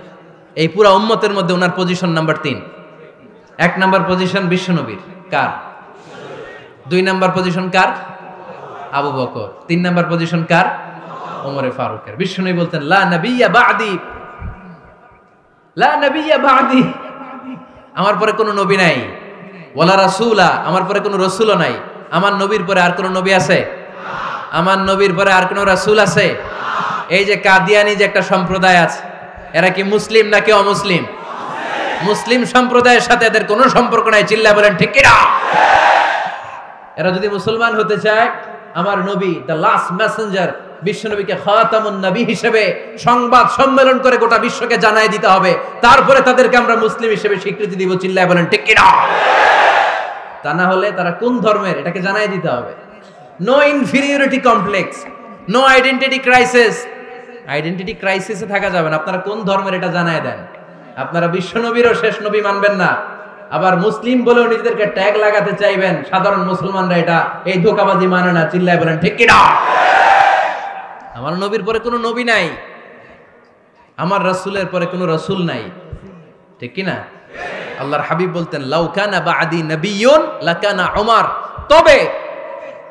A: এই পুরা উম্মতের মধ্যে ওনার পজিশন নাম্বার 3। 1 নাম্বার পজিশন বিশ্বনবীর, কার? 2 নাম্বার পজিশন কার? আবু বকর। 3 নাম্বার পজিশন কার? ওমরে ফারুকের। বিশ্বনবী বলতেন লা নবিয়্যা বা'দি, লা নবিয়্যা বা'দি, আমার পরে কোনো নবী নাই। ওয়ালা রাসূলা, আমার পরে কোনো রাসূলও নাই। আমার নবীর পরে আর কোনো নবী আছে? আমার নবীর পরে আর কোনো রাসূল আছে? এই যে কাদিয়ানি যে একটা সম্প্রদায় আছে, এরা কি মুসলিম নাকি অমুসলিম? মুসলিম সম্প্রদায়ের সাথে এদের কোনো সম্পর্ক নাই। চিল্লায় বলেন ঠিক কিনা? এরা যদি মুসলমান হতে চায়, আমার নবী দ্য লাস্ট মেসেঞ্জার বিশ্বনবীকে খাতামুন নবী হিসেবে সংবাদ সম্মেলন করে গোটা বিশ্বকে জানাই দিতে হবে, তারপরে তাদেরকে আমরা মুসলিম হিসেবে স্বীকৃতি দিব। চিল্লায় বলেন ঠিক কিনা? তা না হলে তারা কোন ধর্মের এটাকে জানাই দিতে হবে। No inferiority complex, no identity crisis. Identity ক্রাইসিসে থাকা যাবে না। আপনারা কোন ধর্মের এটা জানায় দেন। আপনারা বিশ্বনবীরও শেষ নবী মানবেন না, আবার মুসলিম বলেও নিজেদেরকে ট্যাগ লাগাতে চাইবেন। সাধারণ মুসলমানরা এটা এই ধোঁকাবাজি মানে না। চিল্লায় বলেন ঠিক কিনা? আমার নবীর পরে কোনো নবী নাই, আমার রাসূলের পরে কোনো রাসূল নাই, ঠিক কিনা? আল্লাহর হাবিব বলতেন লাউ কানা বা'দি নাবিয়্যুন লাকানা উমর, তবে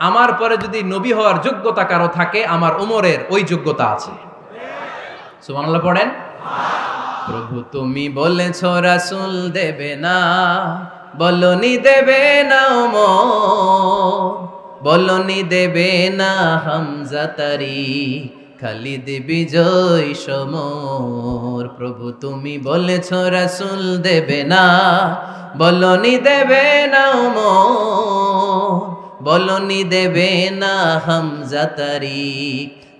A: আমার পরে যদি নবী হওয়ার যোগ্যতা কারো থাকে, আমার ওমরের ওই যোগ্যতা আছে। সুবহানাল্লাহ পড়েন। প্রভু তুমি বলেছো রাসূল দেবে না, বলনি দেবে না ওমর, বলনি দেবে না হামজা তারি, খালিদ বিজয় সমর। প্রভু তুমি বলেছো রাসূল দেবে না, বলনি দেবে না ওমর, বলনি দেবে না হামজা তারি,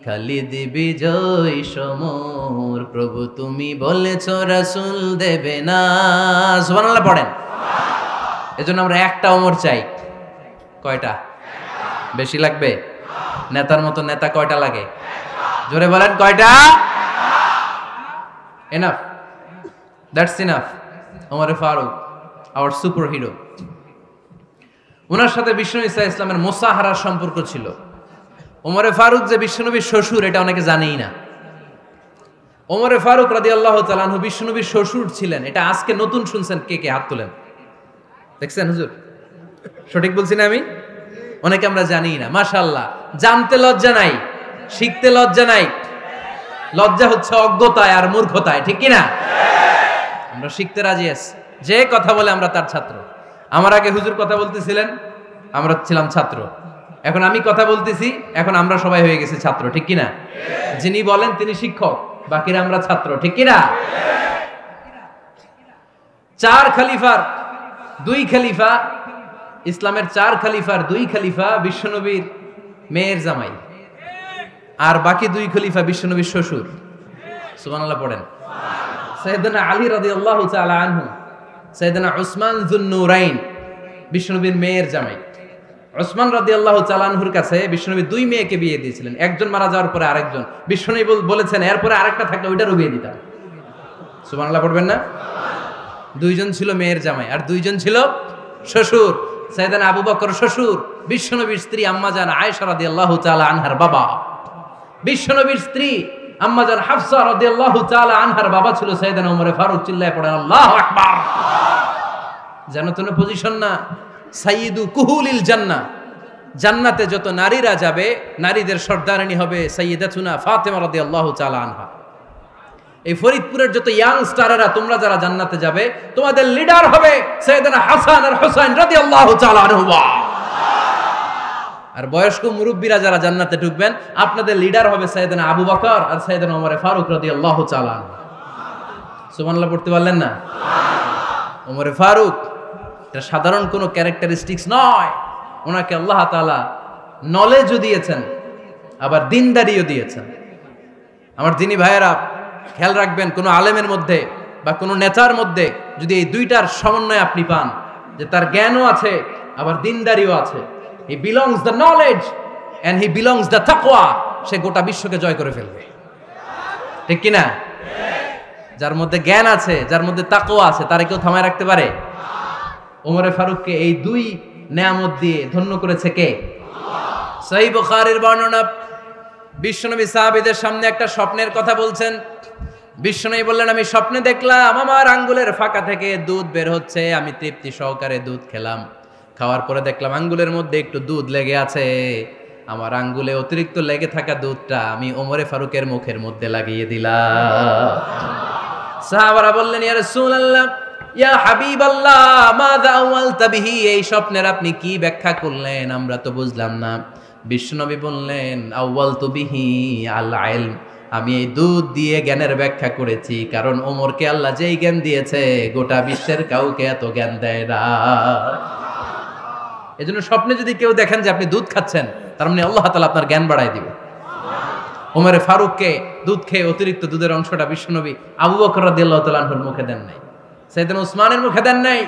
A: খালিদ বিজয় সমর। প্রভু তুমি বলেছো রাসূল দেবে না। সুবহানাল্লাহ পড়েন। এজন্য আমরা একটা ওমর চাই। কয়টা? বেশি লাগবে? নেতার মতো নেতা কয়টা লাগে? জোরে বলেন কয়টা? Enough, that's enough. ওমরে ফারুক আওয়ার সুপার হিরো। ওনার সাথে বিশ্বনবী সাল্লাল্লাহু আলাইহি ওয়াসাল্লামের মুসাহারার সম্পর্ক ছিল। ওমরে ফারুক যে বিশ্বনবীর শ্বশুর, এটা অনেকে জানেই না। ওমরে ফারুক রাদিয়াল্লাহু তাআলা আনহু বিশ্বনবীর শ্বশুর ছিলেন। এটা আজকে নতুন শুনছেন। কে কে হাত তোলেন? দেখছেন হুজুর? সঠিক বলছি না আমি? অনেকে আমরা জানি না। মাশাআল্লাহ, জানতে লজ্জা নাই, শিখতে লজ্জা নাই। লজ্জা হচ্ছে অজ্ঞতায় আর মূর্খতায়, ঠিক কি না? আমরা শিখতে রাজি আছি। যে কথা বলে আমরা তার ছাত্র। আমার আগে হুজুর কথা বলতেছিলেন, আমরা ছিলাম ছাত্র। এখন আমি কথা বলতেছি, এখন আমরা সবাই হয়ে গেছি ছাত্র, ঠিক কি না? যিনি বলেন তিনি শিক্ষক, বাকিরা আমরা ছাত্র, ঠিক কি না? 4 খলিফার 2 খলিফা, ইসলামের 4 খলিফার 2 খলিফা বিশ্বনবীর মেয়ের জামাই, আর বাকি 2 খলিফা বিশ্বনবীর শ্বশুর। সুবহানাল্লাহ পড়েন। সাইয়েদনা আলী রাদিয়াল্লাহু তাআলা আনহু, সাইয়েদনা উসমান যুন-নূরাইন বিশ্বনবীর মেয়ের জামাই। উসমান রাদিয়াল্লাহু তাআলা আনহুর কাছে বিশ্বনবী 2 মেয়েকে বিয়ে দিয়েছিলেন। একজন মারা যাওয়ার পরে আরেকজন। বিশ্বনবী বলেছেন এরপরে আরেকটা থাকলে ওইটারও বিয়ে দিতাম। সুবহানাল্লাহ পড়বেন না? 2 জন ছিল মেয়ের জামাই আর 2 জন ছিল শ্বশুর। সাইয়েদনা আবু বকর শ্বশুর, বিশ্বনবীর স্ত্রী আম্মাজান আয়েশা রাদিয়াল্লাহু তাআলা আনহার বাবা। বিশ্বনবীর স্ত্রী আম্মাজান হাফসা রাদিয়াল্লাহু তাআলা আনহার বাবা ছিল সাইয়েদনা ওমরে ফারুক। চিল্লায় পড়েন আল্লাহু আকবার। জানো তো না পজিশন না? সাইয়্যিদু কুহুলিল জান্নাহ, জান্নাতে যত নারীরা যাবে, নারীদের সর্দারিনী হবে সাইয়্যিদাতুনা ফাতেমা রাদিয়াল্লাহু তাআলা আনহা। এই ফরিদপুরের যত ইয়াং স্টারেরা, তোমরা যারা জান্নাতে যাবে, তোমাদের লিডার হবে সাইয়েদনা হাসান আর হুসাইন রাদিয়াল্লাহু তাআলা আনহুমা। আর বয়স্ক মুরব্বীরা যারা জান্নাতে ঢুকবেন, আপনাদের লিডার হবে সাইয়েদনা আবু বকর আর সাইয়েদনা ওমর ফারুক রাদিয়াল্লাহু তাআলা আনহু। সুবহানাল্লাহ পড়তে পারলেন না? ওমর ফারুক এটা সাধারণ কোনো ক্যারেক্টারিস্টিক্স নয়। ওনাকে আল্লাহ তাআলা নলেজও দিয়েছেন, আবার দিনদারিও দিয়েছেন। আমার দিনী ভাইয়েরা খেয়াল রাখবেন, কোনো আলেমের মধ্যে বা কোনো নেতার মধ্যে যদি এই দুইটার সমন্বয় আপনি পান, যে তার জ্ঞানও আছে আবার দিনদারিও আছে, he belongs the knowledge and he belongs the তাকওয়া, সে গোটা বিশ্বকে জয় করে ফেলবে, ঠিক কি না? যার মধ্যে জ্ঞান আছে, যার মধ্যে তাকওয়া আছে, তারে কেউ থামায় রাখতে পারে? ওমরে ফারুককে এই 2 নেয়ামত দিয়ে ধন্য করেছে কে? সহিহ বুখারীর বর্ণনা, বিশ্বনবী সাহাবীদের সামনে একটা স্বপ্নের কথা বলছেন। বিশ্বনবী বললেন, আমি স্বপ্নে দেখলাম আমার আঙ্গুলের ফাঁকা থেকে দুধ বের হচ্ছে, আমি তৃপ্তি সহকারে দুধ খেলাম। খাওয়ার পরে দেখলাম আঙ্গুলের মধ্যে একটু দুধ লেগে আছে। আমার আঙ্গুলে অতিরিক্ত লেগে থাকা দুধটা আমি ওমরে ফারুকের মুখের মধ্যে লাগিয়ে দিলাম। সাহাবারা বললেন, ইয়া রাসূলুল্লাহ, ইয়া হাবিবাল্লাহ, মাযা আওয়ালতা বিহি, এই স্বপ্নের আপনি কি ব্যাখ্যা করলেন, আমরা তো বুঝলাম না। বিশ্বনবী বললেন, আওয়ালতু বিহি আল ইলম, আমি এই দুধ দিয়ে জ্ঞানের ব্যাখ্যা করেছি, কারণ ওমরকে আল্লাহ যেই জ্ঞান দিয়েছে গোটা বিশ্বের কাউকে এত জ্ঞান দেয় না। এজন্য স্বপ্নে যদি কেউ দেখেন যে আপনি দুধ খাচ্ছেন, তার মানে আল্লাহ তাআলা আপনার জ্ঞান বাড়ায় দিবে। ওমরে ফারুককে দুধ খেয়ে অতিরিক্ত দুধের অংশটা বিশ্বনবী আবু বকর রাদিয়াল্লাহু তাআলা আনহুর মুখে দেন নাই, সাইয়েদনা উসমানের মুখে দেন নাই,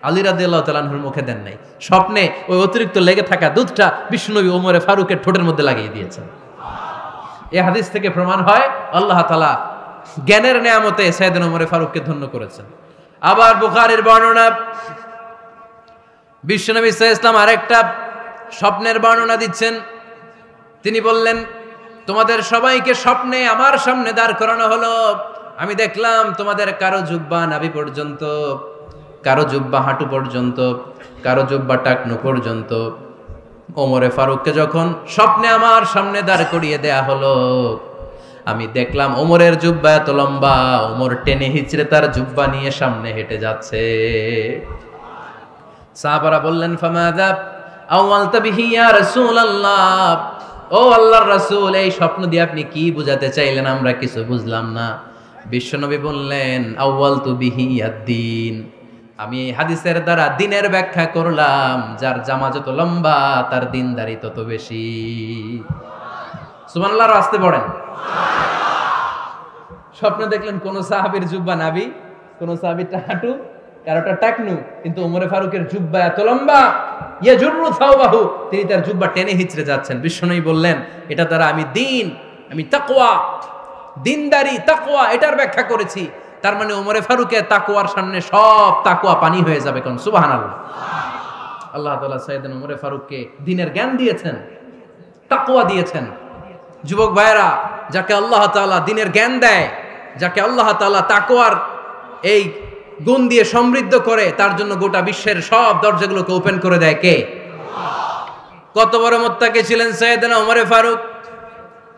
A: আলী রাদিয়াল্লাহু তাআলা আনহুর মুখে দেন নাই। স্বপ্নে ওই অতিরিক্ত লেগে থাকা দুধটা বিশ্বনবী ওমরে ফারুকের ঠোঁটের মধ্যে লাগিয়ে দিয়েছেন। এই হাদিস থেকে প্রমাণ হয় আল্লাহ তাআলা জ্ঞানের নেয়ামতে সাইয়েদনা ওমরে ফারুককে ধন্য করেছেন। আবার বুখারীর বর্ণনা, বিশ্বনবী সাল্লাল্লাহু আলাইহি ওয়াসাল্লাম আরেকটা স্বপ্নের বর্ণনা দিচ্ছেন। তিনি বললেন, তোমাদের সবাইকে স্বপ্নে আমার সামনে দাঁড় করানো হলো। আমি দেখলাম তোমাদের কারো জুব্বা নাভি পর্যন্ত, কারো জুব্বা হাঁটু পর্যন্ত, কারো জুব্বা টাকনু পর্যন্ত। ওমরে ফারুককে যখন স্বপ্নে আমার সামনে দাঁড় করিয়ে দেয়া হলো, আমি দেখলাম ওমরের জুব্বা এত লম্বা, ওমর টেনে হিচড়ে তার জুব্বা নিয়ে সামনে হেঁটে যাচ্ছে। সাহাবারা বললেন, ফামাযা আওয়ালতা বিহি ইয়া রাসূলুল্লাহ, ও আল্লাহর রাসূল, এই স্বপ্ন দিয়ে আপনি কি বুঝাতে চাইলেন, আমরা কিছু বুঝলাম না। বিশ্বনবী বললেন, আউয়ালতু বিহি আদ-দীন, আমি এই হাদিসের দ্বারা দিনের ব্যাখ্যা করলাম, যার জামা যত লম্বা তার দিনদারি তত বেশি। সুবহানাল্লাহ, আসতে পড়েন। স্বপ্নে দেখলেন কোন সাহাবীর জুব্বা নাভি, কোন সাহাবীরটা হাঁটু, কারোটা টাকনু, কিন্তু ওমরে ফারুকের জুব্বা এত লম্বা, ইয়াজুরু সাওবাহু, তিনি তার জুব্বা টেনে হিচড়ে যাচ্ছেন। বিশ্বনবী বললেন, এটা দ্বারা আমি দিন, আমি তাকওয়া, দিনদারি, তাকওয়া, এটার ব্যাখ্যা করেছি। তার মানে ওমরে ফারুকের তাকওয়ার সামনে সব তাকওয়া পানি হয়ে যাবে। কোন সুবহানাল্লাহ। আল্লাহ তাআলা সাইয়েদনা ওমরে ফারুককে দ্বীনের জ্ঞান দিয়েছেন, তাকওয়া দিয়েছেন। যুবক ভাইরা, যাকে আল্লাহ তাআলা দ্বীনের জ্ঞান দেয়, যাকে আল্লাহ তাআলা তাকওয়ার এই গুণ দিয়ে সমৃদ্ধ করে, তার জন্য গোটা বিশ্বের সব দরজাগুলোকে ওপেন করে দেয় কে? কত বড় মুত্তাকি ছিলেন সাইয়েদনা ওমরে ফারুক।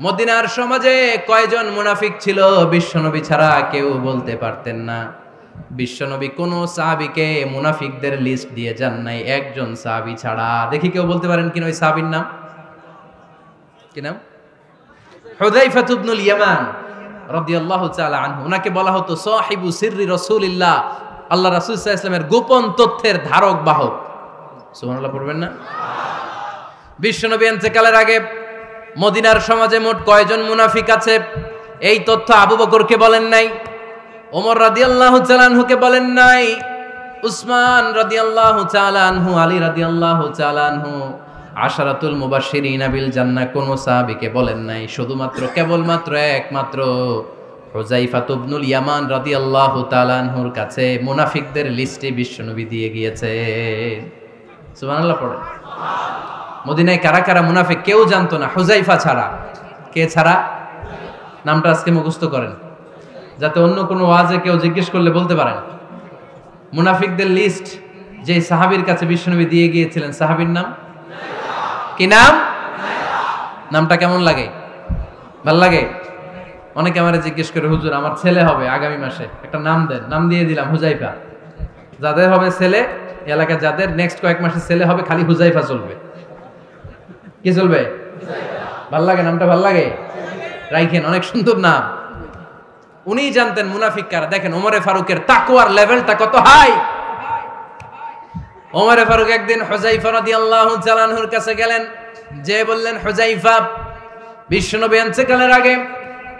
A: মদিনার সমাজে কয়জন মুনাফিক ছিল বিশ্বনবী ছাড়া কেউ বলতে পারতেন না। বিশ্বনবী কোন সাহাবীকে মুনাফিকদের লিস্ট দিয়ে যান নাই, একজন সাহাবী ছাড়া। দেখি কেউ বলতে পারেন কিনা ওই সাহাবীর নাম? কি নাম? হুযায়ফা ইবনুল ইয়ামান রাদিয়াল্লাহু তাআলা আনহু। ওনাকে বলা হতো সাহিবু সিররি রাসূলিল্লাহ, আল্লাহ রাসূল সাল্লাল্লাহু আলাইহি ওয়াসাল্লামের গোপন তথ্যের ধারক বাহক। সুবহানাল্লাহ পড়বেন না? বিশ্বনবী ইন্তেকালের আগে মদিনার সমাজে মোট কয়জন মুনাফিক আছে, এই তথ্য আবু বকরকে বলেন নাই, ওমর রাদিয়াল্লাহু তাআলা আনহুকে বলেন নাই, উসমান রাদিয়াল্লাহু তাআলা আনহু, আলী রাদিয়াল্লাহু তাআলা আনহু, আশারাতুল মুবাশশিরিনা বিল জান্নাহ কোন সাহাবীকে বলেন নাই। শুধুমাত্র কেবলমাত্র একমাত্র হুযায়ফা ইবনুল ইয়ামান রাদিয়াল্লাহু তাআলা আনহুর কাছে মুনাফিকদের লিস্টে বিশ্বনবী দিয়ে গিয়েছেন। সুবহানাল্লাহ পড়েন। মদিনায় কারা কারা মুনাফিক কেউ জানতো না হুযায়ফা ছাড়া। কে ছাড়া? নামটা আজকে মুখস্থ করেন, যাতে অন্য কোনো ওয়াজে কেউ জিজ্ঞেস করলে বলতে পারেন। মুনাফিকদের লিস্ট যে সাহাবীর কাছে বিশ্বনবী দিয়ে গিয়েছিলেন, সাহাবীর নাম কি? নাম? নামটা কেমন লাগে? ভাল লাগে? অনেকে আমারে জিজ্ঞেস করে, হুজুর আমার ছেলে হবে আগামী মাসে, একটা নাম দেন। নাম দিয়ে দিলাম হুযায়ফা। যাদের হবে ছেলে, এলাকায় যাদের নেক্সট কয়েক মাসে ছেলে হবে, খালি হুযায়ফা চলবে। কি চলবে? ভাল লাগে? নামটা ভাল লাগে? রাইখেন, অনেক সুন্দর নাম। উনিই জানতেন মুনাফিক কারা। দেখেন ওমরে ফারুকের তাকওয়ার লেভেলটা কত হাই। ওমরে ফারুক একদিন হুযায়ফা রাদিয়াল্লাহু তাআলা আনহুর কাছে গেলেন, যে বললেন, হুযায়ফা, বিশ্বনবী ইন্তেকালের আগে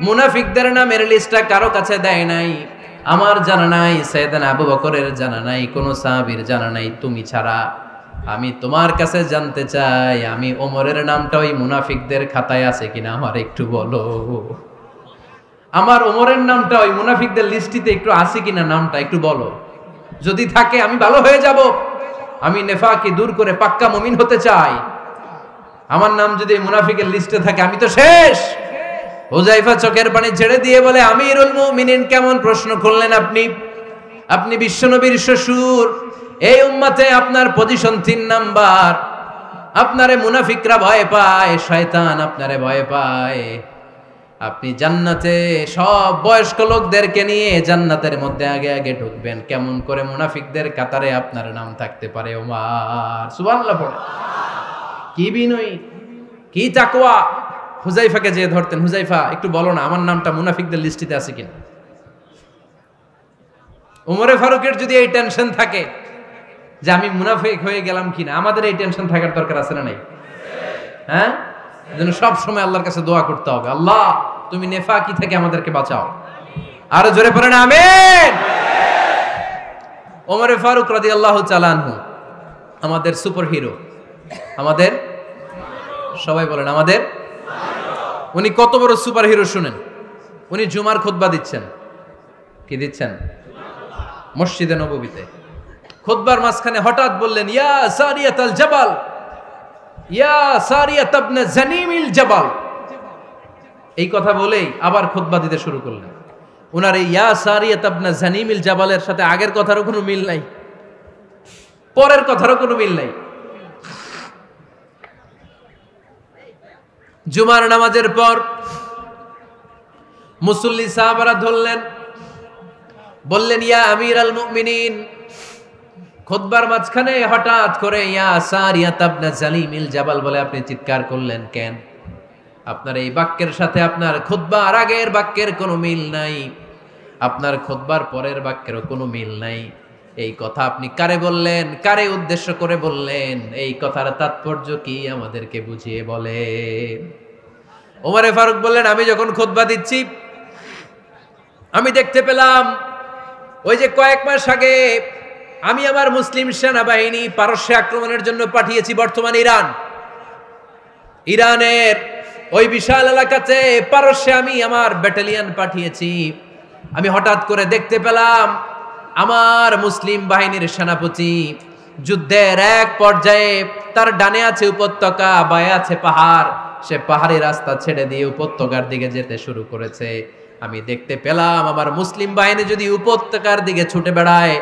A: মুনাফিকদের নামের লিস্টটা কারো কাছে দেয় নাই, আমার জানা নাই, সাইয়েদনা আবু বকরের জানা নাই, কোন সাহাবীর জানা নাই, তুমি ছাড়া। আমি তোমার কাছে জানতে চাই, আমি ওমরের নামটা ওই মুনাফিকদের খাতায় আছে কিনা আমার একটু বলো। আমার ওমরের নামটা ওই মুনাফিকদের লিস্টিতে একটু আছে কিনা, নামটা একটু বলো। যদি থাকে আমি ভালো হয়ে যাব, আমি নেফাকি দূর করে পাক্কা মুমিন হতে চাই, আমার নাম যদি মুনাফিকের লিস্টে থাকে আমি তো শেষ। হুযায়ফা চোখের পানি ছেড়ে দিয়ে বলে, আমিরুল মুমিনিন, কেমন প্রশ্ন করলেন আপনি? আপনি বিশ্বনবীর শ্বশুর, এই উম্মতে আপনার পজিশন 3 নাম্বার। আপনারে মুনাফিকরা ভয় পায়, শয়তান আপনারে ভয় পায়। আপনি জান্নাতে সব বয়স্ক লোকদেরকে নিয়ে জান্নাতের মধ্যে আগে আগে ঢুকবেন, কেমন করে মুনাফিকদের কাতারে আপনার নাম থাকতে পারে ওমর? সুবহানাল্লাহ পড়ে। কি বিনয়ী, কি তাকওয়া! হুযায়ফাকে যে ধরতেন, হুযায়ফা একটু বলো না আমার নামটা মুনাফিকদের লিস্টিতে আছে কিনা। ওমরে ফারুকের যদি এই টেনশন থাকে যে আমি মুনাফিক হয়ে গেলাম কিনা, আমাদের এই টেনশন থাকার দরকার আছে না নাই? হ্যাঁ, যেন সব সময় আল্লাহর কাছে দোয়া করতে হবে, আল্লাহ তুমি নেফাকি থেকে আমাদেরকে বাঁচাও। আরো জোরে পড়েন আমিন। ওমরে ফারুক রাদিয়াল্লাহু তাআলা আনহু আমাদের সুপার হিরো, আমাদের সবাই বলেন আমাদের। উনি কত বড় সুপার হিরো শুনেন। উনি জুমার খুতবা দিচ্ছেন। কি দিচ্ছেন? মসজিদে নববীতে। খুতবার মাঝখানে হঠাৎ বললেন, ইয়া সারিয়াতাল জাবাল, ইয়া সারিয়াত ইবনে জানিমিল জাবাল। এই কথা বলেই আবার খুতবা দিতে শুরু করলেন। উনার এই ইয়া সারিয়াত ইবনে জানিমিল জাবালের সাথে আগের কথারও কোনো মিল নাই, পরের কথারও কোনো মিল নাই। জুমার নামাজের পর মুসল্লি সাহাবারা ধরলেন, বললেন, ইয়া আমিরাল মুমিনিন। খুতবার মাঝখানে হঠাৎ করে ইয়া সারিয়াত ইবনে জালিমিল জাবাল বলে আপনি চিৎকার করলেন কেন? আপনার এই বাক্যের সাথে আপনার খুতবার আগের বাক্যের কোনো মিল নাই, আপনার খুতবার পরের বাক্যেরও কোনো মিল নাই। এই কথা আপনি কারে বললেন, কারে উদ্দেশ্য করে বললেন? এই কথার তাৎপর্য কি আমাদেরকে বুঝিয়ে বলেন। ওমরে ফারুক বললেন, আমি যখন খুতবা দিচ্ছি আমি দেখতে পেলাম ওই যে কয়েক মাস আগে আমি আমার মুসলিম সেনাবাহিনী পারস্যে আক্রমণের জন্য পাঠিয়েছি, বর্তমান ইরানের ওই বিশাল এলাকাতে পারস্যে আমি আমার ব্যাটালিয়ন পাঠিয়েছি। আমি হঠাৎ করে দেখতে পেলাম আমার মুসলিম বাহিনীর সেনাপতি যুদ্ধের এক পর্যায়ে তার ডানে আছে উপত্যকা, বায়ে আছে পাহাড়, সে পাহাড়ি রাস্তা ছেড়ে দিয়ে উপত্যকার দিকে যেতে শুরু করেছে। আমি দেখতে পেলাম আমার মুসলিম বাহিনী যদি উপত্যকার দিকে ছুটে বেড়ায়,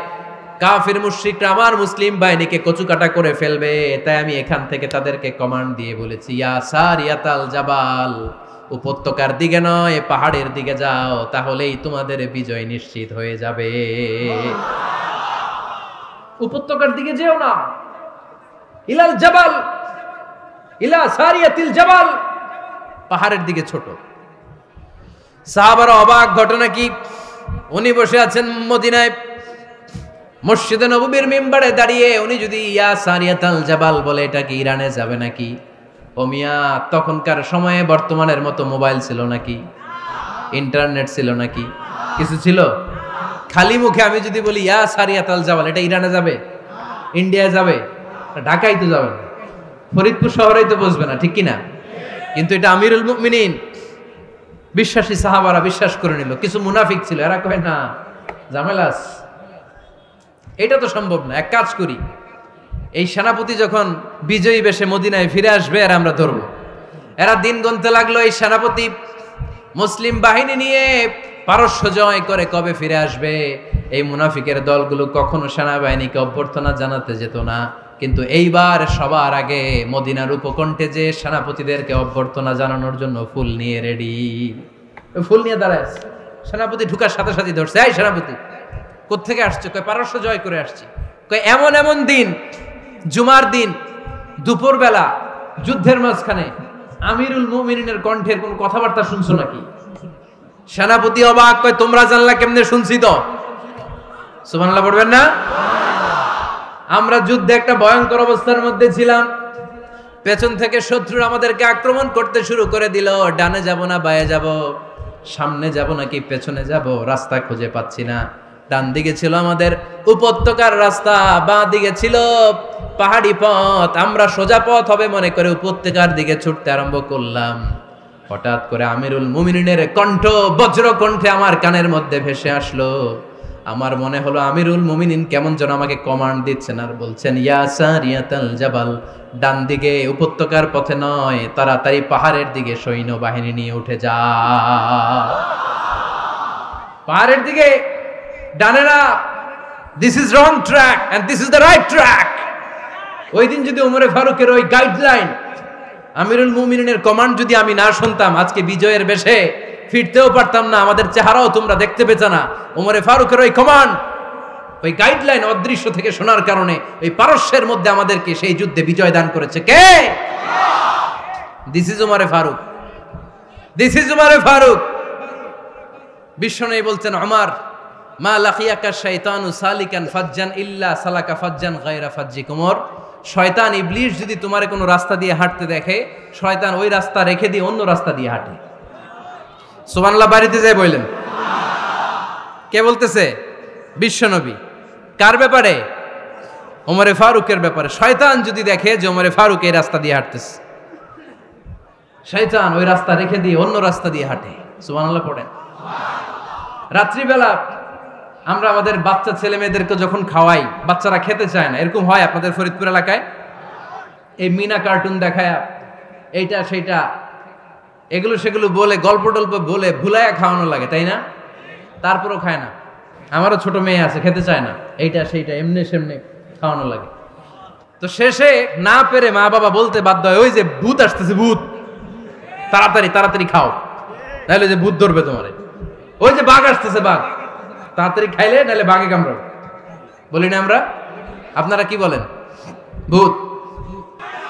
A: কাফির মুশরিকরা আমার মুসলিম বাহিনীকে কচুকাটা করে ফেলবে। তাই আমি এখান থেকে তাদেরকে কমান্ড দিয়ে বলেছি, ইয়া সারিয়াতাল জাবাল, উপত্যকার দিকে নয় পাহাড়ের দিকে যাও, তাহলেই তোমাদের বিজয় নিশ্চিত হয়ে যাবে। উপত্যকার দিকে যেও না, ইলাল জাবাল, ইলা সারিয়াতিল জাবাল, পাহাড়ের দিকে ছোট। সাহাবারা অবাক, ঘটনা কি? উনি বসে আছেন মদিনায় মসজিদে নববীর মিম্বারে দাঁড়িয়ে, উনি যদি ইয়া সারিয়াতাল জাবাল বলে এটা কি ইরানে যাবে নাকি? ও মিয়া, তখনকার সময়ে বর্তমানের মতো মোবাইল ছিল নাকি? ইন্টারনেট ছিল নাকি? কিছু ছিল? খালি মুখে আমি যদি বলি ইয়া সারিয়াতাল জাবাল, এটা ইরানে যাবে? ইন্ডিয়া যাবে? ঢাকায় তো যাবে না, ফরিদপুর শহরেই তো বসবে না, ঠিক কিনা? কিন্তু এটা আমিরুল মুমিনিন বিশ্বাসী সাহাবারা বিশ্বাস করে নিল। কিছু মুনাফিক ছিল, এরা কয় না ঝামেলাস, এটা তো সম্ভব না। এক কাজ করি, এই সেনাপতি যখন বিজয়ী বেশে মদিনায় ফিরে আসবে আর আমরা ধরবো। এরা দিন গুনতে লাগলো, এই সেনাপতি মুসলিম বাহিনী নিয়ে পারস্য জয় করে কবে ফিরে আসবে। এই মুনাফিকের দলগুলো কখনো সেনাবাহিনীকে অভ্যর্থনা জানাতে যেত না, কিন্তু এইবার সবার আগে মদিনার উপকণ্ঠে যে সেনাপতিদেরকে অভ্যর্থনা জানানোর জন্য ফুল নিয়ে রেডি। ফুল নিয়ে দাঁড়ায় সেনাপতি ঢুকার সাথে সাথে ধরছে, এই সেনাপতি কোত্থেকে আসছে? কয় পারস্য জয় করে আসছি। কয় এমন এমন দিন, জুমার দিন দুপুর বেলা যুদ্ধের মাঝখানে আমিরুল মুমিনিনের কণ্ঠের কোন কথাবার্তা শুনছো নাকি? সেনাপতি অবাক, কয় তোমরা জানলা কেমনে? শুনছি তো। সুবহানাল্লাহ পড়বেন না? আমরা যুদ্ধে একটা ভয়ঙ্কর অবস্থার মধ্যে ছিলাম, পেছন থেকে শত্রুরা আমাদেরকে আক্রমণ করতে শুরু করে দিল। ডানে যাব না বায়ে যাব, সামনে যাব নাকি পেছনে যাব, রাস্তা খুঁজে পাচ্ছি না। ডান দিকে ছিল আমাদের উপত্যকার রাস্তা, বাঁ দিকে ছিল পাহাড়ি পথ। আমরা সোজা পথ হবে মনে করে উপত্যকার দিকে ছুটতে আরম্ভ করলাম। হঠাৎ করে আমিরুল মুমিনিনের কণ্ঠ বজ্র কণ্ঠে আমার কানের মধ্যে ভেসে আসলো, আমার মনে হলো আমিরুল মুমিনিন কেমন যেন আমাকে কমান্ড দিচ্ছেন আর বলছেন, ইয়া সারিয়াতাল জাবাল, ডান দিকে উপত্যকার পথে নয়, তাড়াতাড়ি পাহাড়ের দিকে সৈন্যবাহিনী নিয়ে উঠে যা। পাহাড়ের দিকে, ডানে না। This is wrong track and this is the right track. ওই দিন যদি ওমরে ফারুকের ওই গাইডলাইন, আমিরুল মুমিনিনের কমান্ড যদি আমি না শুনতাম, আজকে বিজয়ের বেশে ফিরতেও পারতাম না, আমাদের চেহারাও তোমরা দেখতে পেত না। ওমরে ফারুকের ওই কমান্ড, ওই গাইডলাইন অদৃশ্য থেকে শোনার কারণে ওই পারস্যের মধ্যে আমাদেরকে সেই যুদ্ধে বিজয় দান করেছে কে? দিস ইজ ওমরে ফারুক, দিস ইজ ওমরে ফারুক। বিশ্বনবী বলছেন, ওমর, মা লাকিয়াকা শাইতানু সালিকান ফাজ্জান ইল্লা সালাকা ফাজ্জান গায়রা ফাজ্জিক। ওমর, শয়তান ইবলিস যদি তোমার কোনো রাস্তা দিয়ে হাঁটতে দেখে, শয়তান ওই রাস্তা রেখে দিয়ে অন্য রাস্তা দিয়ে হাঁটে। সুবহানাল্লাহ বাড়িতে যায় বললেন। কে বলতেছে? বিশ্বনবী। কার ব্যাপারে? ওমরে ফারুকের ব্যাপারে। শয়তান যদি দেখে যে ওমরে ফারুক এই রাস্তা দিয়ে হাঁটতেছে, শয়তান ওই রাস্তা রেখে দিয়ে অন্য রাস্তা দিয়ে হাঁটে। সুবহানাল্লাহ পড়েন। রাত্রিবেলা আমরা আমাদের বাচ্চা ছেলে মেয়েদেরকে যখন খাওয়াই, বাচ্চারা খেতে চায় না, এরকম হয় আপনাদের ফরিদপুর এলাকায়? এই মিনা কার্টুন দেখায় এইটা সেইটা এগুলো সেগুলো বলে, গল্প টল্প বলে ভুলায়া খাওয়ানো লাগে, তাই না? তারপরও খায় না। আমারও ছোট মেয়ে আছে, খেতে চায় না, এইটা সেইটা এমনি সেমনি খাওয়ানো লাগে। তো শেষে না পেরে মা বাবা বলতে বাধ্য হয়, ওই যে ভূত আসতেছে, ভূত, তাড়াতাড়ি তাড়াতাড়ি খাও, নাহলে যে ভূত ধরবে তোমারে। ওই যে বাঘ আসতেছে, বাঘ, তাড়াতাড়ি খাইলে নাহলে বাঘে কামড়াবে। বলি না আমরা? আপনারা কি বলেন? ভূত।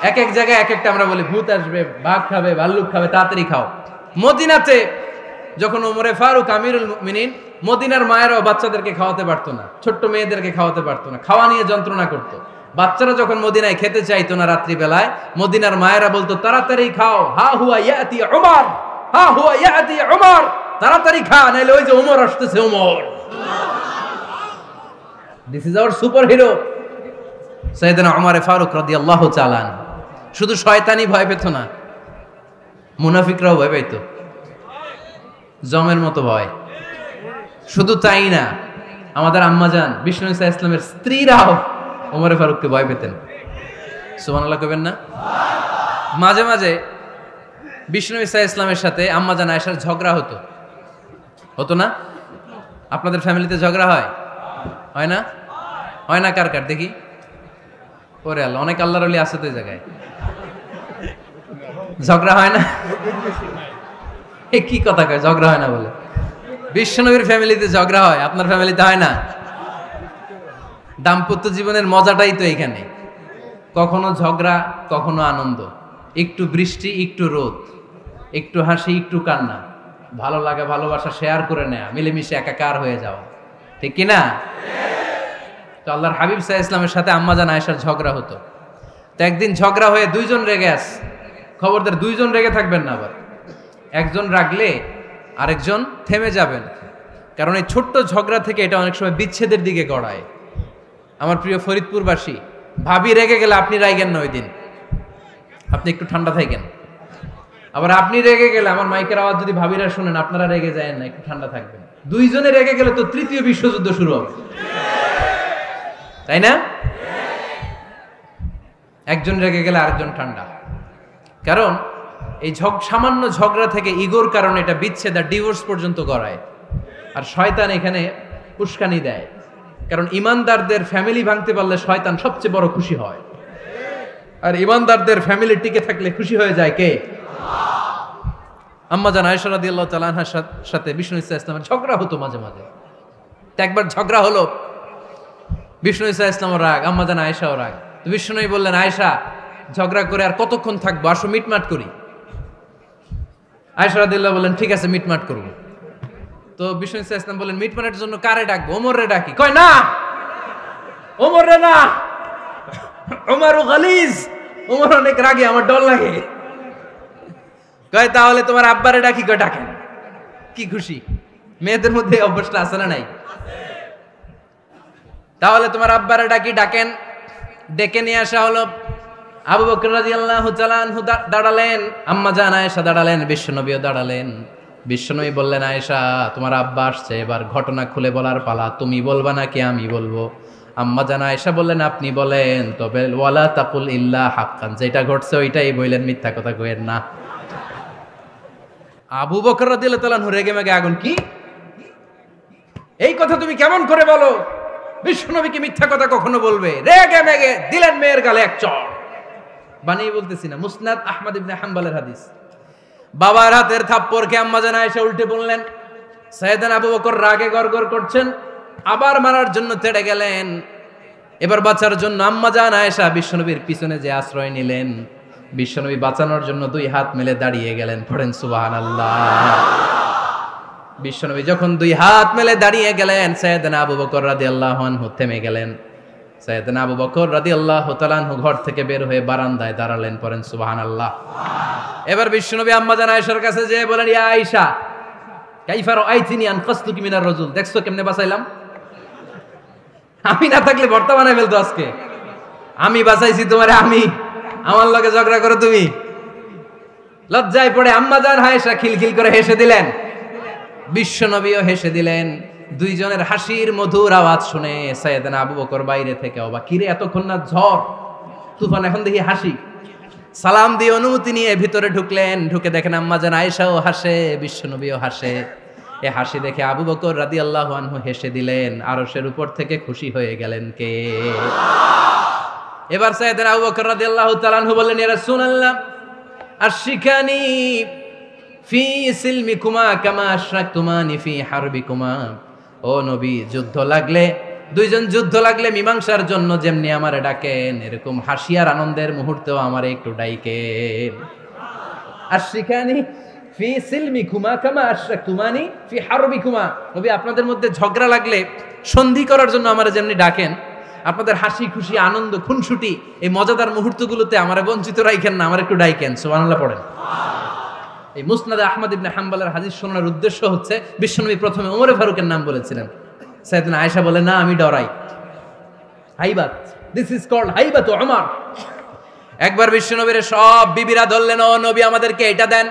A: এক এক জায়গায় এক একটা আমরা বলি, ভূত আসবে, বাঘ খাবে, ভাল্লুক খাবে, তাড়াতাড়ি খাও। মদিনাতে যখন ওমরে ফারুক আমিরুল মুমিনিন, মদিনার মায়েরাও বাচ্চাদেরকে খাওয়াতে পারতো না, ছোট্ট মেয়েদেরকে খাওয়াতে পারতো না, খাওয়া নিয়ে যন্ত্রণা করতো। বাচ্চারা যখন মদিনায় খেতে চাইতো না রাত্রিবেলায়, মদিনার মায়েরা বলতো, তাড়াতাড়ি খাও, হা হুয়া ইয়াতি উমর, হা হুয়া ইয়াতি উমর, তাড়াতাড়ি খা, নাইলে ওই যে ওমর আসতেছে, Omar. This is our superhero সাইয়েদনা ওমর ফারুক রাদিয়াল্লাহু তাআলা। শুধু শয়তানি ভয় পেত না, মুনাফিকরাও ভয় পাইতো, জমের মতো ভয়। শুধু তাই না, আমাদের আম্মাজান বিষ্ণু ইসা ইসলামের স্ত্রীরাও ওমরে ফারুককে ভয় পেতেন। সুবহানাল্লাহ কইবেন না? মাঝে মাঝে বিষ্ণু ইসা ইসলামের সাথে আম্মাজান আয়েশার ঝগড়া হতো, হতো না? আপনাদের ফ্যামিলিতে ঝগড়া হয়? হয় না? হয় না? কার কার দেখি? ওরে আল্লাহ, অনেক আল্লাহর ওলি আছে তো এই জায়গায়। ঝগড়া হয় না? কি কথা কয়, ঝগড়া হয় না বলে? বিশ্বনবীর ফ্যামিলিতে ঝগড়া হয়, আপনার ফ্যামিলিতে হয় না? দাম্পত্য জীবনের মজাটাই তো এখানে, কখনো ঝগড়া, কখনো আনন্দ, একটু বৃষ্টি, একটু রোদ, একটু হাসি, একটু কান্না, ভালো লাগা, ভালোবাসা শেয়ার করে নেয়া, মিলেমিশে একাকার হয়ে যাওয়া, ঠিক কিনা? তো আল্লাহর হাবিব সাল্লাল্লাহু আলাইহি ওয়াসাল্লামের সাথে আম্মাজান আয়েশার ঝগড়া হতো। তো একদিন ঝগড়া হয়ে দুইজন রেগে আছে। খবরদার দুইজন রেগে থাকবেন না, আবার একজন রাগলে আরেকজন থেমে যাবেন, কারণ এই ছোট্ট ঝগড়া থেকে এটা অনেক সময় বিচ্ছেদের দিকে গড়ায়। আমার প্রিয় ফরিদপুরবাসী, ভাবি রেগে গেলে আপনি রাইগেন না, ওই দিন আপনি একটু ঠান্ডা থাকেন। আবার আপনি রেগে গেলে, আমার মাইকের আওয়াজ যদি ভাবিরা শুনেন, আপনারা রেগে যায় না, একটু ঠান্ডা থাকবেন। দুইজনে রেগে গেলে তো তৃতীয় বিশ্বযুদ্ধ শুরু হবে, তাই না? একজন রেগে গেলে আরেকজন ঠান্ডা, কারণ এই সামান্য ঝগড়া থেকে ইগোর কারণে এটা বিচ্ছেদ আর ডিভোর্স পর্যন্ত গড়ায়। আর শয়তান এখানে উস্কানি দেয়, কারণ ইমানদারদের ফ্যামিলি ভাঙতে পারলে শয়তান সবচেয়ে বড় খুশি হয়, আর ইমানদারদের ফ্যামিলি টিকে থাকলে খুশি হয়ে যায় কে? আম্মাজান আয়েশা রাদিয়াল্লাহু তাআলা আনহার সাথে বিষ্ণু ইসা ইসলামের ঝগড়া হতো মাঝে মাঝে। একবার ঝগড়া হলো, বিষ্ণু ইসা ইসলামও রাগ, আম্মাজান আয়েশাও রাগ। তো বিষ্ণুই বললেন, আয়েশা, ঝগড়া করে আর কতক্ষণ থাকবো, আসো মিটমাট করি। আয়েশা রাদিয়াল্লাহু বললেন, ঠিক আছে, মিটমাট করবো। তো বিষ্ণু ইসা ইসলাম বললেন, মিটমাটের জন্য কারে ডাকবো? ওমর রে ডাকি। কয় না, ওমর রে না, ওমর গালিজ, ওমর অনেক রাগে, আমার ডর লাগে। কয় তাহলে তোমার আব্বারে ডাকি। কয় ডাকেন। কি খুশি! মেয়েদের মধ্যে অভ্যাসটা আছে না নাই? তাহলে তোমার আব্বারে ডাকি, ডাকেন। ডেকে নিয়ে আসা হলো। আবু বকর রাদিয়াল্লাহু তাআলা আনহু দাঁড়ালেন, আম্মা জান আয়েশা দাঁড়ালেন, বিশ্বনবীও দাঁড়ালেন। বিশ্বনবী বললেন, আয়েশা তোমার আব্বা আসছে, এবার ঘটনা খুলে বলার পালা, তুমি বলবা নাকি আমি বলবো? আম্মা জান আয়েশা বললেন, আপনি বলেন, তবে ওয়ালা তাকুল ইল্লা হাক্কান, যেটা ঘটছে ওইটাই বললেন, মিথ্যা কথা কইেন না। আবু বকর রাদিয়াল্লাহু তাআলা রেগে মেগে আগুন, কি এই কথা তুমি কেমন করে বলো? বিশ্বনবীকে মিথ্যা কথা কখনো বলবে? রেগে মেগে দিলেন মেয়ের গালে এক চড়। বানিয়ে বলতেছি না, মুসনাদ আহমদ ইবনে হাম্বলের হাদিস। বাবার হাতের থাপ্পড়কে আম্মা জান আয়েশা উল্টে বললেন। সাইয়েদনা আবু বকর রাগে গড়গড় করছেন, আবার মারার জন্য তেড়ে গেলেন। এবার বাঁচার জন্য আম্মা জান আয়েশা বিশ্বনবীর পিছনে যে আশ্রয় নিলেন, বিশ্বনবী বাঁচানোর জন্য দুই হাত মেলে দাঁড়িয়ে গেলেন। পড়েন সুবহানাল্লাহ। বিশ্বনবী যখন দুই হাত মেলে দাঁড়িয়ে গেলেন, সাইয়েদনা আবু বকর রাদিয়াল্লাহু আনহু থেমে গেলেন। সাইয়েদনা আবু বকর রাদিয়াল্লাহু তাআলা আনহু ঘর থেকে বের হয়ে বারান্দায় দাঁড়ালেন। পড়েন সুবহানাল্লাহ। এবার বিশ্বনবী আম্মা জান আয়েশার কাছে যেয়ে বলেন, ইয়া আয়েশা কাইফা রাআইতিনি আনকাসতুকি মিনার রাজুল, দেখছো কেমনে বাঁচাইলাম? আমি না থাকলে ভর্তা বানাই ফেলতো আজকে। আমি বাঁচাইছি তোমারে, আমি আমার লগে ঝগড়া করো তুমি? লজ্জায় পড়ে আম্মা জান আয়েশা খিলখিল করে হেসে দিলেন, বিশ্বনবীও হেসে দিলেন। দুইজনের হাসির মধুর আওয়াজ শুনে সাইয়েদনা আবু বকর বাইরে থেকে অবাক, কিরে এতক্ষণ না ঝড় তুফান, এখন দেখি হাসি। সালাম দিয়ে অনুমতি নিয়ে ভিতরে ঢুকলেন। ঢুকে দেখেন আম্মা জান আয়েশাও হাসে, বিশ্বনবীও হাসে। এ হাসি দেখে আবু বকর রাদিয়াল্লাহু আনহু হেসে দিলেন। আরশের উপর থেকে খুশি হয়ে গেলেন কে? এবার সাইয়েদনা আবু বকর রাদিয়াল্লাহু তাআলা আনহু বললেন, ইয়া রাসূলুল্লাহ আশরিকানি ফি সিলমিকুমা কামা আশরাকতুমানি ফি হারবিকুমা। ও নবী, যুদ্ধ লাগলে, দুইজন যুদ্ধ লাগলে মীমাংসার জন্য যেমনি আমারে ডাকেন, এরকম হাসি আর আনন্দের মুহূর্তেও আমারে একটু ডাইকেন। আশরিকানি ফি সিলমিকুমা কামা আশরাকতুমানি ফি হারবিকুমা। নবী, আপনাদের মধ্যে ঝগড়া লাগলে সন্ধি করার জন্য আমারে যেমনি ডাকেন, আপনাদের হাসি খুশি আনন্দ খুনসুটি এই মজাদার মুহূর্তগুলোতে আমারে বঞ্চিত রাখেন না, আমার একটু ডাইকেন। সুবহানাল্লাহ পড়েন। এই মুসনাদ আহমদ ইবনে হাম্বলের হাদিস শোনার উদ্দেশ্য হচ্ছে, বিশ্বনবী প্রথমে ওমরে ফারুকের নাম বলেছিলেন। সাইয়েদনা আয়েশা বলে, না আমি ডরাই, হাইবাত, দিস ইজ কল্ড হাইবাত ওমর। একবার বিশ্বনবীর সব বিবিরা ধরলেন, ও নবী আমাদেরকে এটা দেন,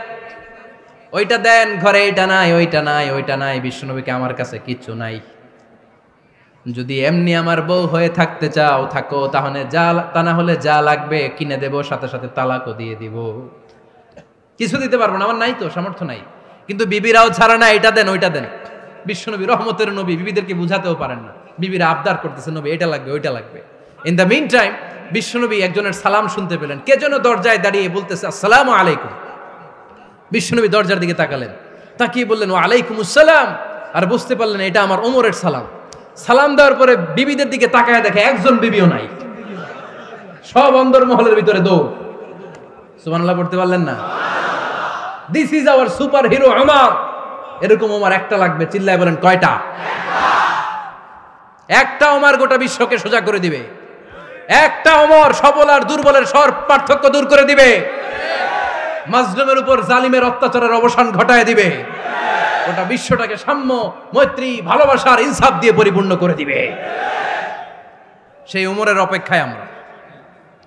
A: ওইটা দেন, ঘরে এটা নাই, ওইটা নাই, ওইটা নাই। বিশ্বনবীকে, আমার কাছে কিচ্ছু নাই, যদি এমনি আমার বউ হয়ে থাকতে চাও থাকো, তাহলে যা, তা না হলে যা লাগবে কিনে দেব, সাথে সাথে তালাকও দিয়ে দিব। কিছু দিতে পারবো না, আমার নাই তো, সামর্থ্য নাই। কিন্তু বিবিরাও ছাড়া না, এটা দেন ওইটা দেন। বিশ্বনবী রহমতের নবী, বিবিদেরকে বুঝাতেও পারেন না, বিবিরা আবদার করতেছে, নবী এটা লাগবে ওইটা লাগবে। ইন দ্য মিন টাইম বিশ্বনবী একজনের সালাম শুনতে পেলেন। কে যেন দরজায় দাঁড়িয়ে বলতেছে, আসসালামু আলাইকুম। বিশ্বনবী দরজার দিকে তাকালেন, তাকিয়ে বললেন, ওয়া আলাইকুম আসসালাম। আর বুঝতে পারলেন এটা আমার ওমরের সালাম। সালাম দেওয়ার পরে বিবিদের দিকে তাকায় দেখে একজন বিবিও নাই, সব অন্দরমহলের ভিতরে দৌড়। সুবহানাল্লাহ পড়তে পারলেন না? This is our super hero Omar. এরকম ওমর একটা লাগবে, চিল্লায় বলেন কয়টা? একটা ওমর গোটা বিশ্বকে সোজা করে দিবে। একটা ওমর সবল আর দুর্বলের সব পার্থক্য দূর করে দিবে। মাজলুমের উপর জালিমের অত্যাচারের অবসান ঘটায় দিবে। গোটা বিশ্বটাকে সাম্য, মৈত্রী, ভালোবাসার ইনসাফ দিয়ে পরিপূর্ণ করে দিবে। সেই ওমরের অপেক্ষায় আমরা।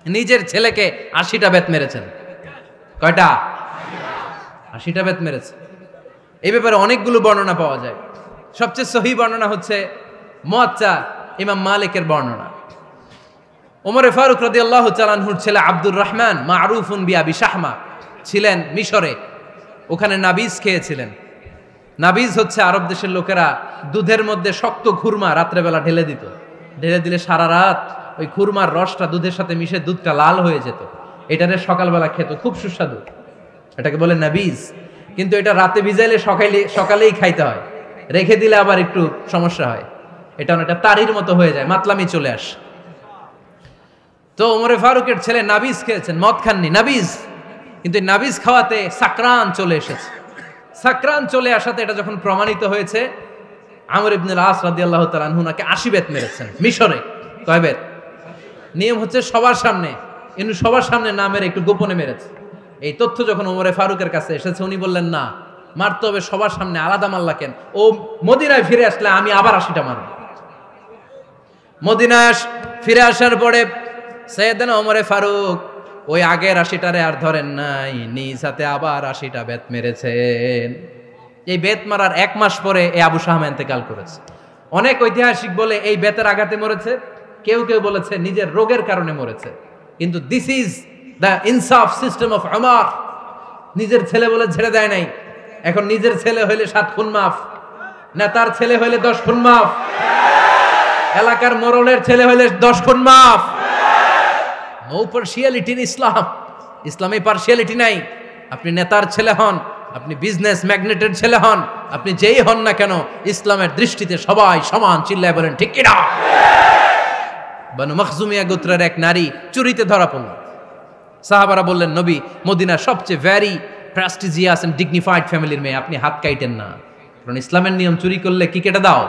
A: নিজের ছেলেকে 80টা বেত মেরেছেন। কয়টা? 80টা বেত মেরেছে। এই ব্যাপারে অনেকগুলো বর্ণনা পাওয়া যায়। সবচেয়ে সহি বর্ণনা হচ্ছে মুয়াত্তা ইমাম মালিকের বর্ণনা। ওমরে ফারুক রাদিয়াল্লাহু তাআলা আনহুর ছেলে আব্দুর রহমান মারুফুন বিআবি শাহমা ছিলেন মিশরে। ওখানে নাবিজ খেয়েছিলেন। নাবিজ হচ্ছে আরব দেশের লোকেরা দুধের মধ্যে শক্ত খুরমা রাত্রেবেলা ঢেলে দিত। ঢেলে দিলে সারা রাত ওই খুরমার রসটা দুধের সাথে মিশে দুধটা লাল হয়ে যেত। এটারে সকালবেলা খেত, খুব সুস্বাদু, এটাকে বলে নাবিজ। কিন্তু এটা রাতে ভিজাইলে সকালেই খাইতে হয়, রেখে দিলে আবার একটু সমস্যা হয়। এটা অনেকটা তারির মতো হয়ে যায়, মাতলামি চলে আসে। তো ওমরে ফারুকের ছেলে নাবিজ খেয়েছেন, মদ খাননি, নাবিজ। কিন্তু নাবিজ খাওয়াতে সাকরান চলে এসেছে। সাকরান চলে আসাতে এটা যখন প্রমাণিত হয়েছে, আমর ইবনুল আস রাদিয়াল্লাহু তাআলা আনহু নাকি 80 বেত মেরেছেন মিশরে। কয় বেত? নিয়ম হচ্ছে সবার সামনে, কিন্তু সবার সামনে না মেরে একটু গোপনে মেরেছে। এই তথ্য যখন ওমরে ফারুকের কাছে এসেছে, উনি বললেন, না, মারতে হবে সবার সামনে, আলাদা মারলা কেন? ও মদিনায় ফিরে আসলে আমি আবার 80টা মারব। মদিনায় ফিরে আসার পরে সাইয়েদনা ওমরে ফারুক ওই আগের 80টারে আর ধরেন নাই, নিজ হাতে আবার 80টা বেত মেরেছেন। এই বেত মারার 1 মাস পরে এই আবু শাহমা ইন্তেকাল করেছে। অনেক ঐতিহাসিক বলে এই বেতের আঘাতে মরেছে, কেউ কেউ বলেছে নিজের রোগের কারণে মরেছে। কিন্তু দিস ইজ দ্য ইনসাফ সিস্টেম অফ উমর। নিজের ছেলে বলে ছেড়ে দেয় নাই। এখন নিজের ছেলে হইলে 7 খুন মাফ, নেতার ছেলে হইলে 10 খুন মাফ, এলাকার মোড়লের ছেলে হইলে 10 খুন মাফ। নো পার্সিয়ালিটি ইন ইসলাম। ইসলামে পার্সিয়ালিটি নাই। আপনি নেতার ছেলে হন, আপনি বিজনেস ম্যাগনেটের ছেলে হন, আপনি যেই হন না কেন, ইসলামের দৃষ্টিতে সবাই সমান। চিল্লায় বলেন ঠিক কিনা? বানু মখজুমিয়া গোত্রের এক নারী চুরিতে ধরা পড়ল। সাহাবারা বললেন, নবী মদিনার সবচেয়ে ভ্যারি প্রেস্টিজিয়াস এন্ড ডিগনিফাইড ফ্যামিলির মেয়ে, আপনি হাত কাইটেন না, কারণ ইসলামের নিয়ম চুরি করলে কি কেটে দাও?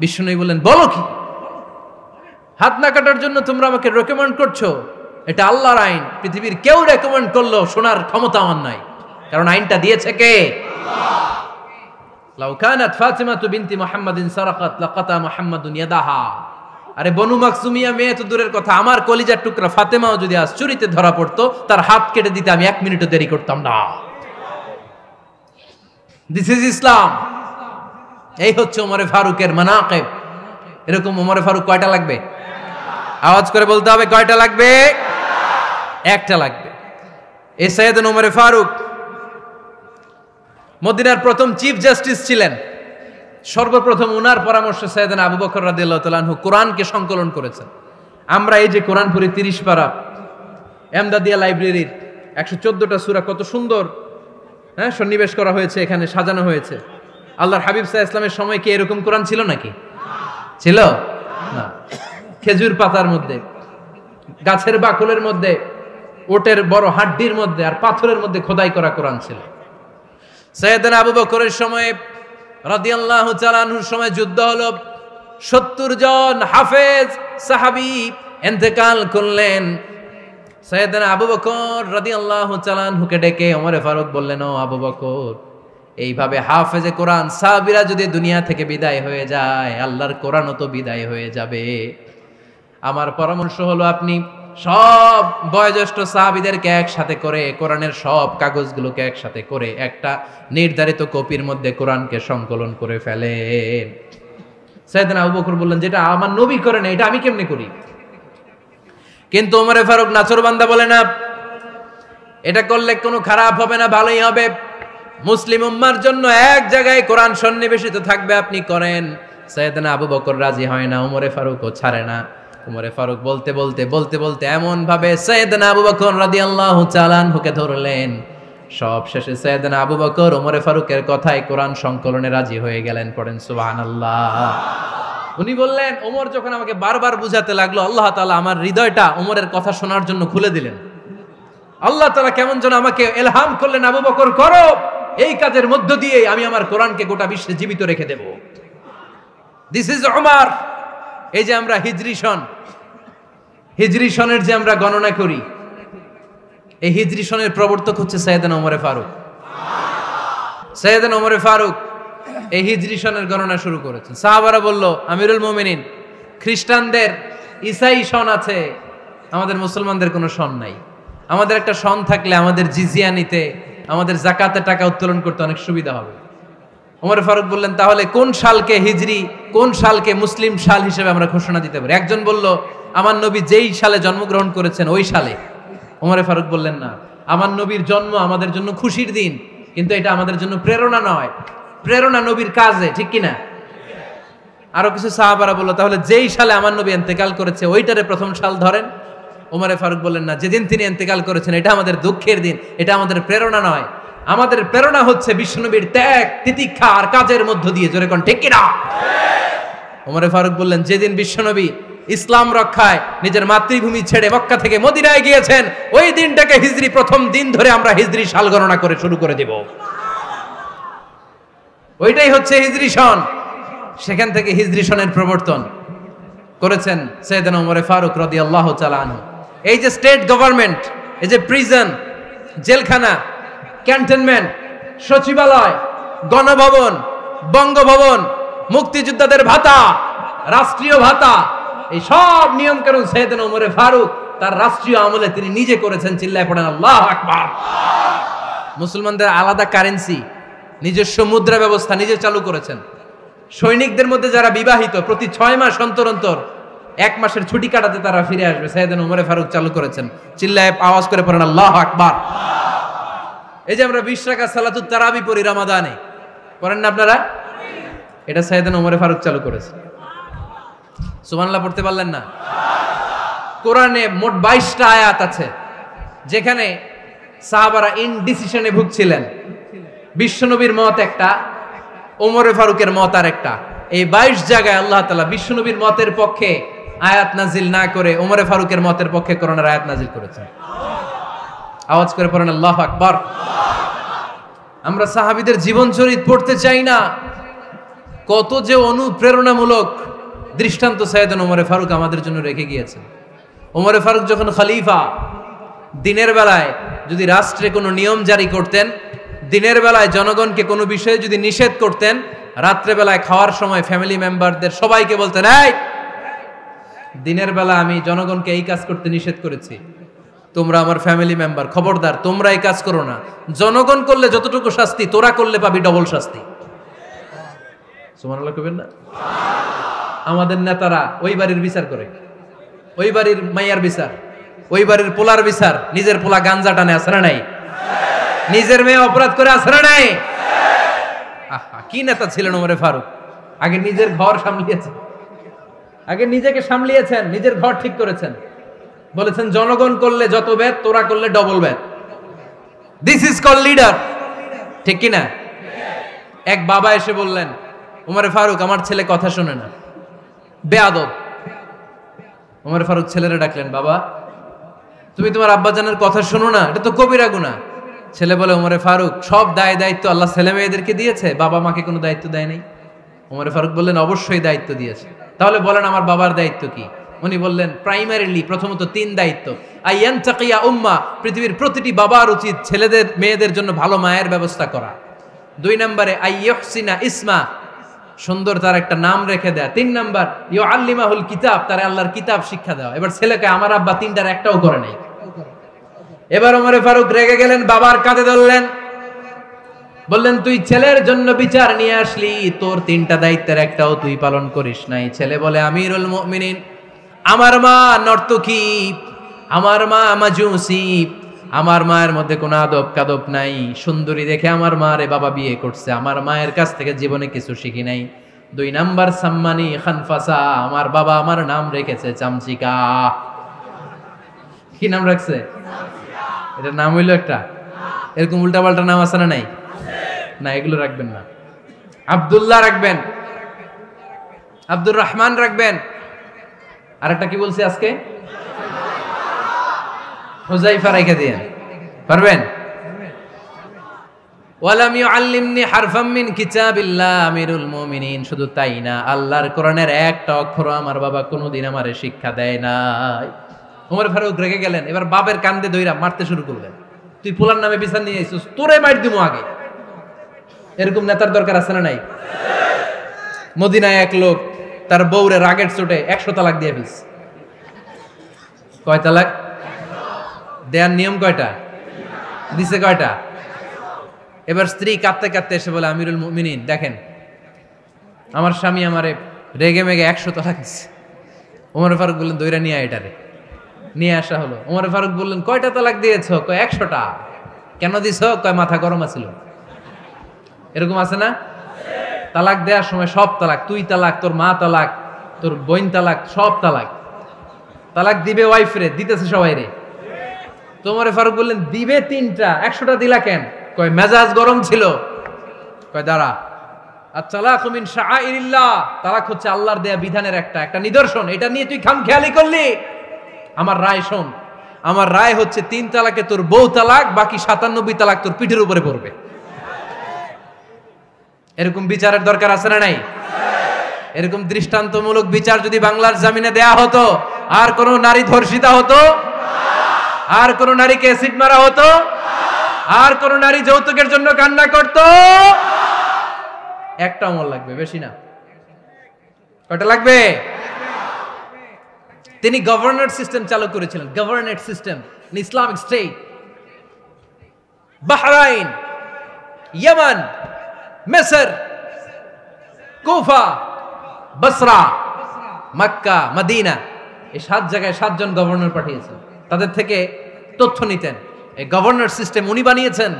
A: বিশ্বনবী বললেন, বলো কি? হাত না কাটার জন্য তোমরা আমাকে রেকমেন্ড করছো? এটা আল্লাহর আইন। পৃথিবীর কেউ রেকমেন্ড করলো শোনার ক্ষমতা আমার নাই, কারণ আইনটা দিয়েছে কে? আল্লাহ। লাউ কানাত ফাতিমাতু বিনতি মুহাম্মাদিন সারাকাত লাকাতা মুহাম্মাদুন ইয়াদাহা। আরে বনু মাকসুমিয়া মেয়ে তো দূরের কথা, আমার কলিজার টুকরা ফাতেমাও যদি আজ চুরিতে ধরা পড়তো, তার হাত কেটে দিতে আমি 1 মিনিটও দেরি করতাম না। দিস ইজ ইসলাম। এই হচ্ছে ওমরে ফারুকের মানাকিব। এরকম ওমরে ফারুক কয়টা লাগবে? আওয়াজ করে বলতে হবে, কয়টা লাগবে? একটা লাগবে। এই সাইয়েদনা ওমরে ফারুক মদিনার প্রথম চিফ জাস্টিস ছিলেন। সর্বপ্রথম উনার পরামর্শে সাইয়েদনা আবু বকর রাদিয়াল্লাহু তাআলা আনহু কোরআনকে সংকলন করেছেন। আমরা এই যে কোরআন পড়ি 30 পারা, এমদাদিয়া লাইব্রেরির 114টা সূরা, কত সুন্দর সন্নিবেশ করা হয়েছে, এখানে সাজানো হয়েছে। আল্লাহর হাবিব সাল্লাল্লাহু আলাইহি ওয়াসাল্লামের সময় কি এরকম কোরআন ছিল নাকি? ছিল না। খেজুর পাতার মধ্যে, গাছের বাকলের মধ্যে, ওটের বড় হাড্ডির মধ্যে আর পাথরের মধ্যে খোদাই করা কোরআন ছিল। সাইয়েদনা আবু বকরের সময় রাদিয়াল্লাহু তাআলা আনহুর সময় যুদ্ধ হলো, 70 জন হাফেজ সাহাবী ইন্তেকাল করলেন। সাইয়েদনা আবু বকর রাদিয়াল্লাহু তাআলা আনহুকে ডেকে ওমরে ফারুক বললেন, ও আবু বকর, এইভাবে হাফেজে কোরআন সাহাবীরা যদি দুনিয়া থেকে বিদায় হয়ে যায়, আল্লাহর কোরআনও তো বিদায় হয়ে যাবে। আমার পরামর্শ হলো আপনি সব বয়োজ্যেষ্ঠ সাহাবীদেরকে একসাথে করে কোরআনের সব কাগজগুলোকে একসাথে করে একটা নির্ধারিত কপির মধ্যে কোরআনকে সংকলন করে ফেলেন। সাইয়েদনা আবু বকর বললেন, যেটা আমার নবী করে না, এটা আমি কেমনে করি? কিন্তু ওমরে ফারুক নাচরবান্দা বলে না, এটা করলে কোনো খারাপ হবে না, ভালোই হবে। মুসলিম উম্মার জন্য এক জায়গায় কোরআন সন্নিবেশিত থাকবে, আপনি করেন। সাইয়েদনা আবু বকর রাজি হয় না, ওমরে ফারুকও ছাড়ে না। ওমরে ফারুক বলতে বলতে বলতে বলতে এমন ভাবে সাইয়েদনা আবু বকর রাদিয়াল্লাহু তাআলা আনহুকে ধরলেন, সব শেষে সাইয়েদনা আবু বকর ওমরে ফারুকের কথায় কোরআন সংকলনে রাজি হয়ে গেলেন। পড়েন সুবহানাল্লাহ। উনি বললেন, ওমর যখন আমাকে বারবার বুঝাতে লাগলো, আল্লাহ তাআলা আমার হৃদয়টা ওমরের কথা শোনার জন্য খুলে দিলেন। আল্লাহ তাআলা কেমন যেন আমাকে ইলহাম করলেন, আবু বকর করো, এই কাজের মধ্য দিয়ে আমি আমার কোরআনকে গোটা বিশ্বে জীবিত রেখে দেব। This is Umar. এই যে আমরা হিজরি সনের যে আমরা গণনা করি, এই হিজরি সনের প্রবর্তক হচ্ছে সাইয়েদনা ওমরে ফারুক। সাইয়েদনা ওমরে ফারুক এই হিজরি সনের গণনা শুরু করেছেন। সাহাবারা বলল, আমিরুল মুমিনিন, খ্রিস্টানদের ঈসাই সন আছে, আমাদের মুসলমানদের কোনো সন নাই। আমাদের একটা সন থাকলে আমাদের জিজিয়া নিতে, আমাদের যাকাতের টাকা উত্তোলন করতে অনেক সুবিধা হবে। ওমর ফারুক বললেন, তাহলে কোন সালকে হিজরি, কোন সালকে মুসলিম সাল হিসেবে আমরা ঘোষণা দিতে পারি? একজন বলল, আমার নবী যেই সালে জন্মগ্রহণ করেছেন ওই সালে। ওমর ফারুক বললেন, না, আমার নবীর জন্ম আমাদের জন্য খুশির দিন, কিন্তু এটা আমাদের জন্য প্রেরণা নয়। প্রেরণা নবীর কাজে, ঠিক কিনা? আরো কিছু সাহাবারা বলল, তাহলে যেই সালে আমার নবী ইন্তেকাল করেছে ওইটারে প্রথম সাল ধরেন। ওমর ফারুক বললেন, না, যেদিন তিনি ইন্তেকাল করেছেন এটা আমাদের দুঃখের দিন, এটা আমাদের প্রেরণা নয়। আমাদের প্রেরণা হচ্ছে বিশ্বনবীর ত্যাগ, তিতিক্ষা আর কাজের মধ্য দিয়ে। জোরে কোন ঠিক কিনা? ওমর ফারুক বললেন, যেদিন বিশ্বনবী ইসলাম রক্ষায় নিজের মাতৃভূমি ছেড়ে মক্কা থেকে মদিনায় গিয়েছেন, ওই দিনটাকে হিজরি প্রথম দিন ধরে আমরা হিজরি সাল গণনা করে শুরু করে দিব। ওইটাই হচ্ছে হিজরি সন। সেখান থেকে হিজরি সনের প্রবর্তন করেছেন সাইয়েদনা ওমর ফারুক রাদিয়াল্লাহু তাআলা আনহু। এই যে স্টেট গভর্নমেন্ট, এই যে প্রিজন, জেলখানা, ক্যান্টনমেন্ট, সচিবালয়, গণভবন, বঙ্গভবন, মুক্তিযোদ্ধাদের ভাতা, রাষ্ট্রীয় ভাতা, এই সব নিয়ম কানুন সাইয়েদনা ওমর ফারুক তার রাষ্ট্রীয় আমলে তিনি নিজে করেছেন। চিল্লায় পড়েন আল্লাহু আকবার। মুসলমানদের আলাদা কারেন্সি, নিজস্ব মুদ্রা ব্যবস্থা নিজে চালু করেছেন। সৈনিকদের মধ্যে যারা বিবাহিত প্রতি 6 মাস অন্তর অন্তর 1 মাসের ছুটি কাটাতে তারা ফিরে আসবে, সাইয়েদনা ওমর ফারুক চালু করেছেন। চিল্লায় আওয়াজ করে পড়েন আল্লাহু আকবার। এই যে আমরা 20 রাকাত সালাতুত তারাবি পড়ি রমাদানে, পড়েন না আপনারা? এটা সাইয়েদনা ওমর ফারুক চালু করেছেন। সুবহানাল্লাহ পড়তে পারলেন না? কোরআনে মোট 22টা আয়াত আছে যেখানে সাহাবারা ইনডিসিশনে ভুগছিলেন। বিশ্বনবীর মত একটা, ওমর ফারুকের মত আর একটা। এই 22 জায়গায় আল্লাহ তাআলা বিশ্বনবীর মতের পক্ষে আয়াত নাজিল না করে ওমর ফারুকের মতের পক্ষে কোরআনের আয়াত নাজিল করেছেন। আওয়াজ করে পড়েন আল্লাহু আকবার। আমরা সাহাবীদের জীবন চরিত পড়তে চাই না, কত যে অনুপ্রেরণামূলক দৃষ্টান্ত সাইয়েদনা ওমর ফারুক আমাদের জন্য রেখে গিয়েছেন। ওমর ফারুক যখন খলিফা, দিনের বেলায় যদি রাষ্ট্রে কোনো নিয়ম জারি করতেন, দিনের বেলায় জনগণকে কোনো বিষয়ে যদি নিষেধ করতেন, রাত্রে বেলায় খাওয়ার সময় ফ্যামিলি মেম্বারদের সবাইকে বলতেন, এই দিনের বেলা আমি জনগণকে এই কাজ করতে নিষেধ করেছি, তোমরা আমার ফ্যামিলি মেম্বার, খবরদার তোমরা এই কাজ করো না। জনগণ করলে যতটুকু শাস্তি, তোরা করলে পাবি ডবল শাস্তি। সুবহানাল্লাহ কইবেন না? আমাদের নেতারা ওই বাড়ির বিচার করে, ওই বাড়ির মাইয়ার বিচার, ওই বাড়ির পোলার বিচার, নিজের পোলা গাঞ্জা টানে আছে না নাই? নিজের মেয়ে অপরাধ করে আছে না নাই? আহা, কি নেতা ছিলেন ওমর ফারুক! আগে নিজের ঘর সামলিয়েছেন, আগে নিজেকে সামলিয়েছেন, নিজের ঘর ঠিক করেছেন। বলেছেন জনগণ করলে যত ব্যাদ, তোরা করলে ডবল ব্যাদ। দিস ইজ কল লিডার, ঠিক কি না? এক বাবা এসে বললেন, ওমর ফারুক আমার ছেলে কথা শোনে না, বেয়াদব। ওমর ফারুক ছেলেরা ডাকলেন, বাবা তুমি তোমার আব্বাজানের কথা শোনো না, এটা তো কবিরা গুনাহ। ছেলে বলে, ওমর ফারুক সব দায় দায়িত্ব আল্লাহ ছেলে মেয়েদেরকে দিয়েছে, বাবা মাকে কোনো দায়িত্ব দেয় নাই। ওমর ফারুক বললেন, অবশ্যই দায়িত্ব দিয়েছে। তাহলে বলেন আমার বাবার দায়িত্ব কি? উনি বললেন, প্রাইমারিলি প্রথমত 3 দায়িত্ব। আইয়ান তাকিয়া উম্মা, পৃথিবীর প্রতিটি বাবার উচিত ছেলেদের মেয়েদের জন্য ভালো মায়ের ব্যবস্থা করা। 2 নম্বরে আইয়ুহসিনা ইসমা, সুন্দর তার একটা নাম রেখে দেয়া। 3 নাম্বার ইউআল্লিমাহুল কিতাব, তার আল্লাহর কিতাব শিক্ষা দেওয়া। এবার ছেলেকে আমার আব্বা 3টার একটাও করে নাই। এবার ওমর ফারুক রেগে গেলেন, বাবার কাঁধে ধরলেন, বললেন তুই ছেলের জন্য বিচার নিয়ে আসলি, তোর 3টা দায়িত্বের একটাও তুই পালন করিস নাই। ছেলে বলে, আমিরুল মুমিনিন আমার মা নর্তকী, আমার মা মাজুসি, আমার মায়ের মধ্যে কোনো আদব কাদব নাই, সুন্দরী দেখে আমার মা রে বাবা বিয়ে করছে, আমার মায়ের কাছ থেকে জীবনে কিছু শিখি নাই। 2 নাম্বার সাম্মানি খানফাসা, আমার বাবা আমার নাম রেখেছে চামচিকা। কি নাম রাখছে? এটা নাম হইলো একটা? এরকম উল্টাপাল্টা নাম আছে না নাই? না, এগুলো রাখবেন না। আব্দুল্লাহ রাখবেন, আব্দুর রহমান রাখবেন। আরেকটা কি বলছি আজকে? হুযায়ফা রেখে দিয়েন, পারবেন? ওয়ালাম ইউআল্লিমনি হারফাম মিন কিতাবিল্লাহ, আমিরুল মুমিনিন। শুধু তাই না, আল্লাহর কোরআনের একটা অক্ষর আমার বাবা কোনোদিন আমারে শিক্ষা দেয় নাই। ওমর ফারুক রেগে গেলেন, এবার বাবার কান্দে ধইরা মারতে শুরু করলেন। তুই পোলার নামে বিচার নিয়ে আইছিস, তোরে মার দিমু আগে। এরকম নেতার দরকার আছে না নাই? মদিনায় এক লোক তার বউরে রাগের চোটে 100 তালাক দিয়ে ফেলছে। কয় তালাক দেয়ার নিয়ম কয়টা? দিছে কয়টা? এবার স্ত্রী কাঁদতে কাঁদতে এসে বলে, আমিরুল মুমিনিন দেখেন, আমার স্বামী আমারে রেগে মেগে 100 তালাক দিচ্ছে। ওমর ফারুক বললেন, দইরা নিয়ে আয়, এটারে নিয়ে আসা হলো। ওমর ফারুক বললেন, কয়টা তালাক দিয়েছ? কয় 100টা। কেন দিছ? কয় মাথা গরম আছিল। এরকম আছে না? তালাক দেওয়ার সময় সব তালাক, তুই তালাক, তোর মা তালাক, তোর বোন তালাক, সব তালাক। তালাক দিবে ওয়াইফ রে, দিতেছে সবাই রে। তো ওমর ফারুক বললেন, দিবে 3টা, 100টা দিলা কেন? কয় মেজাজ গরম ছিল। কয় দাঁড়া, আত-তালাকু মিন শাআইরিল্লাহ, তালাক হচ্ছে আল্লাহর দেয়া বিধানের একটা নিদর্শন, এটা নিয়ে তুই খামখেয়ালি করলি। আমার রায় শোন, আমার রায় হচ্ছে 3 তালাকে তোর বউ তালাক, বাকি 97 তালাক তোর পিঠের উপরে পড়বে। এরকম বিচারের দরকার আছে না নাই? এরকম দৃষ্টান্তমূলক বিচার যদি বাংলার জমিনে দেয়া হতো, আর কোন নারী ধর্ষিতা হতো? আর কোন নারীকে অ্যাসিড মারা হতো? আর কোন নারী যৌতুকের জন্য কান্না করত? একটা আমল লাগবে, বেশি না। কয়টা লাগবে? তিনি গভর্নর সিস্টেম চালু করেছিলেন, governor system, Islamic state. Bahrain, Yemen, মিসর, কুফা, বসরা, মক্কা, মদিনা, এই 7 জায়গায় 7 জন গভর্নর পাঠিয়েছেন। তাদের থেকে তথ্য নিতেন। এই গভর্নর সিস্টেম উনি বানিয়েছেন।